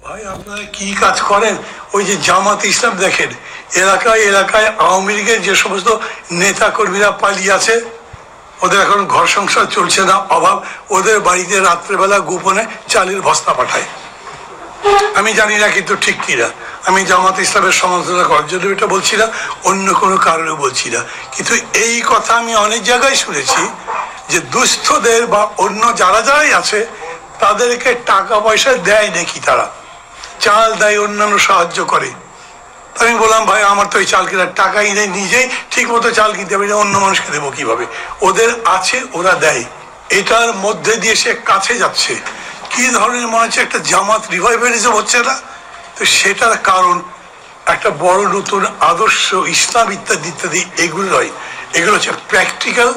ভাই আপনারা কি কাজ করেন? ওই যে জামাত ইসলাম দেখেন, এলাকায় এলাকায় আওয়ামী লীগের যে সমস্ত নেতা কর্মীরা পালিয়ে আছে, ওদের এখন ঘর সংসার চলছে না, অভাব, ওদের বাড়িতে রাত্রেবেলা গোপনে চালের বস্তা পাঠায়। আমি জানি না কিন্তু ঠিক কিনা, আমি জামাত ইসলামের সমালোচনা করার জন্য এটা বলছি না, অন্য কোনো কারণে বলছি না, কিন্তু এই কথা আমি অনেক জায়গায় শুনেছি যে দুস্থদের বা অন্য যারা যারাই আছে তাদেরকে টাকা পয়সা দেয় নাকি, তারা চাল দেয়, অন্যান্য সাহায্য করে। আমি বললাম ভাই আমার তো এই চাল কেনার টাকাই নেই, নিজেই ঠিক মতো চাল কিনতে পারি না, অন্য মানুষকে দেবো কিভাবে? ওদের আছে, ওরা দেয়। এটার মধ্যে দিয়ে সে কাছে যাচ্ছে, কি ধরনের মনে হচ্ছে একটা জামাত রিভাইভালিজম হচ্ছে না, তো সেটার কারণ একটা বড় নতুন আদর্শ ইসলাম ইত্যাদি ইত্যাদি এগুলো নয়, এগুলো হচ্ছে প্র্যাকটিক্যাল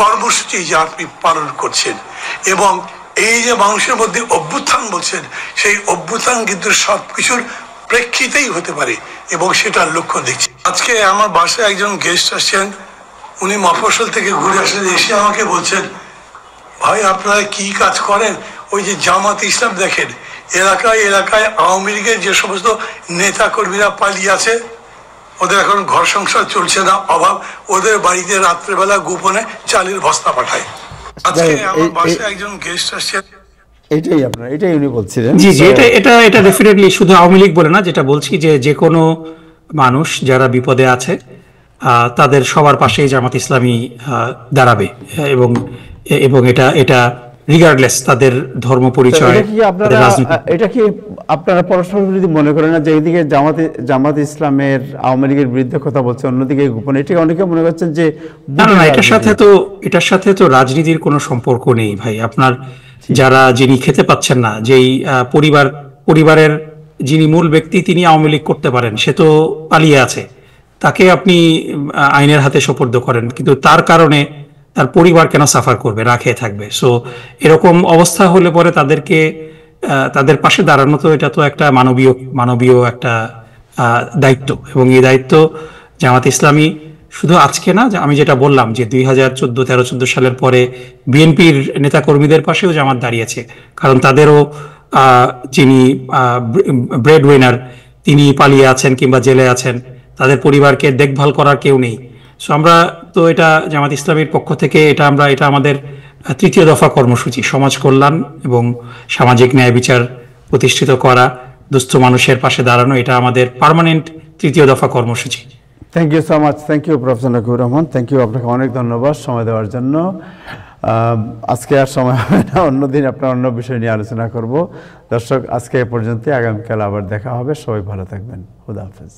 কর্মসূচি যা আপনি পালন করছেন। এবং এই যে মানুষের মধ্যে অভ্যুত্থান বলছেন, সেই অভ্যুত্থান কিন্তু সবকিছুর প্রেক্ষিতেই হতে পারে এবং সেটার লক্ষ্য দেখছি। আজকে আমার বাসায় একজন গেস্ট আসছেন, উনি মফস্বল থেকে ঘুরে আসেন, এসে আমাকে বলছেন, ভাই আপনারা কি কাজ করেন? ওই যে জামাত ইসলাম দেখেন, এলাকায় এলাকায় আওয়ামী লীগের যে সমস্ত নেতা কর্মীরা পালিয়ে আছে, ওদের এখন ঘর সংসার চলছে না, অভাব, ওদের বাড়িতে রাত্রেবেলা গোপনে চালের বস্তা পাঠায়। আজকে আমার বাসায় একজন গেস্ট আসছেন, এটাই আপনার, এটাই উনি বলছিলেন। জি জি, এটা ডেফিনেটলি শুধু আওয়ামী লীগ বলে না, যেটা বলছি যে কোনো মানুষ যারা বিপদে আছে তাদের সবার পাশেই জামাত ইসলামী দাঁড়াবে, এবং এবং এটা রিগার্ডলেস তাদের ধর্ম পরিচয়। এটা কি আপনারা পরস্পর বিরোধী মনে করেন না যে এইদিকে জামাত ইসলামের আওয়ামী লীগের বিরুদ্ধে কথা বলছে, অন্যদিকে গোপনে? এটা অনেকে মনে করছেন যে না, এটার সাথে তো রাজনীতির কোনো সম্পর্ক নেই ভাই। আপনার যিনি খেতে পাচ্ছেন না, যেই পরিবারের যিনি মূল ব্যক্তি তিনি আওয়ামী লীগ করতে পারেন, সে তো পালিয়ে আছে, তাকে আপনি আইনের হাতে সোপর্দ করেন, কিন্তু তার কারণে তার পরিবার কেন সাফার করবে, না খেয়ে থাকবে? সো এরকম অবস্থা হলে পরে তাদের পাশে দাঁড়ানো তো এটা তো একটা মানবীয় একটা দায়িত্ব, এবং এই দায়িত্ব জামাত ইসলামী শুধু আজকে না, আমি যেটা বললাম যে 2013-14 সালের পরে বিএনপির নেতা কর্মীদের পাশেও জামাত দাঁড়িয়েছে, কারণ তাদেরও যিনি ব্রেড উইনার তিনি পালিয়ে আছেন কিংবা জেলে আছেন, তাদের পরিবারকে দেখভাল করার কেউ নেই। সো আমরা তো এটা জামাত ইসলামীর পক্ষ থেকে এটা আমাদের তৃতীয় দফা কর্মসূচি, সমাজ কল্যাণ এবং সামাজিক ন্যায় বিচার প্রতিষ্ঠিত করা, দুস্থ মানুষের পাশে দাঁড়ানো, এটা আমাদের পার্মানেন্ট তৃতীয় দফা কর্মসূচি। Thank you so much, thank you professor Nakibur Rahman, thank you, আপনাকে অনেক ধন্যবাদ সময় দেওয়ার জন্য। আজকে আর সময় হবে না, অন্যদিন আপনার অন্য বিষয় নিয়ে আলোচনা করব। দর্শক, আজকে এ পর্যন্ত, আগামীকাল আবার দেখা হবে, সবাই ভালো থাকবেন, খুদা হাফেজ।